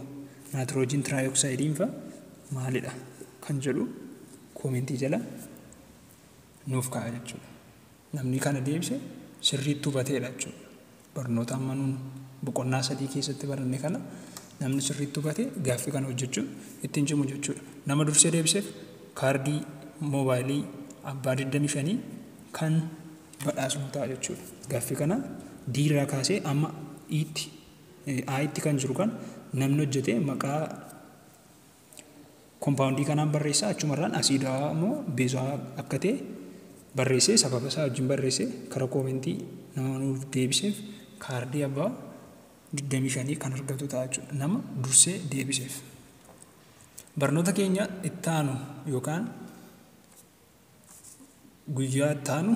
naatiroojiin tiraayoksaayidiin fa'aa maalidha kan jedhu koomentii jala nuuf kaa'a jechuudha. Namni kana deebise sirriitti hubateedha jechuudha. Barnoota amma nuun boqonnaa 3 keessatti baranne kana namni sirriitti hubatee gaaffii kana hojjechuun ittiin cimu jechuudha. Nama dursee deebiseef kaardii moobaayilii abbaa 25 kan badhaasnu ta'a jechuudha. Gaaffii kana diirraa kaasee amma itti kan jiru kan namni hojjetee maqaa kompaawundii kanaan barreessaa achumarraan asiidawaa immoo beezawaa akka ta'e barreessee sababa isaa wajjin barreessee karaa koomentii nama nuuf deebiseef kaardii abbaa 25 kan argatu ta'a jechuudha. Nama dursee deebiseef. Barnoota keenya itti aanu yookaan guyyaa itti aanu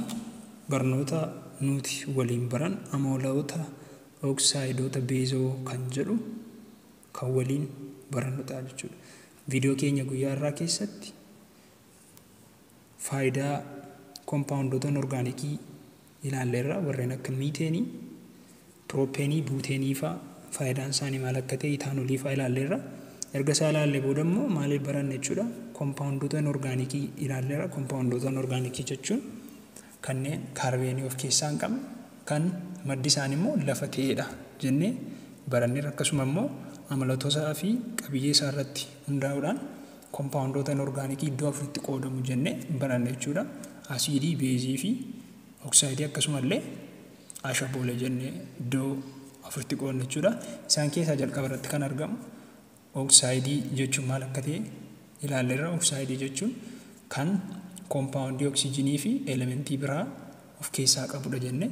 barnoota nuti waliin baran amoola'oota oksaayidoota beezawoo kan jedhu kan waliin barannu ta'a jechuudha. Viidiyoo keenya guyyaa irraa keessatti faayidaa kompaawundoota orgaanikii ilaalleerra. Warreen akka miiteenii, pirooppeenii, buuteenii fa'aa faayidaan isaanii maal akka ta'e itaanolii fa'aa ilaalleerra. Erga isaa ilaallee booda immoo maaliif baranne jechuudha? Kompaawundoota orgaanikii ilaalleerra. Kompaawundoota orgaanikii jechuun kanneen kaarbeenii of keessaa hin qabne kan maddi isaanii immoo lafa ta'edha jennee baranneerra. Akkasuma immoo amalatotaa fi qabiyyee isaa irratti hundaa'uudhaan kompaawundoota orgaanikii iddoo afuritti qoodamu jennee baranne jechuudha. Asiidii, beezii fi oksayidii akkasumallee ashaboolee jennee iddoo afuritti qoodne jechuudha. Isaan keessaa jalqaba irratti kan argamu oksayidii jechuun maal akka ta'e ilaalleerra. Oksayidii jechuun kan kompaawundii oksijiinii fi elementii biraa of keessaa qabudha jennee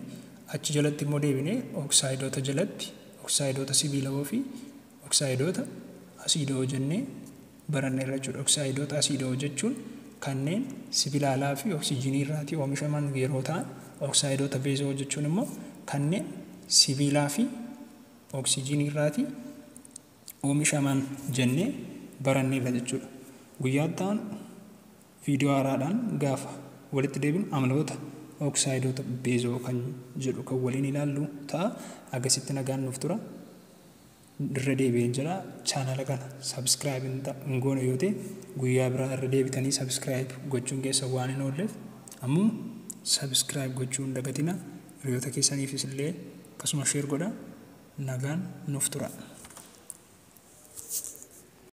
achi jalatti immoo deebinee oksayidoota jalatti oksayidoota sibiilawoo fi oksayidoota asiidawoo jennee baranneerra jechuudha. Oksayidoota asiidawoo jechuun kanneen sibiilaalaa fi oksijiinii irraatii oomishaman yeroo ta'an, oksayidoota beezawoo jechuun immoo kanneen sibiilaa fi oksijiinii irraatii oomishaman jennee baranneerra jechuudha. Guyyaa ta'an viidiyoo haaraadhaan gaafa walitti deebinu amaloota oksaayidoota beezoo kan jedhu kan waliin ilaallu ta'a. Agasitti nagaan nuuf tura. Irra deebi'een jira chaanala kana subscribe hin goone yoo ta'e guyyaa biraa irra deebitanii subscribe gochuun keessa waan hin oolleef ammoo subscribe gochuun dagatina. Hiriyoota keessaniifis illee akkasuma share godha. Nagaan nuuf tura.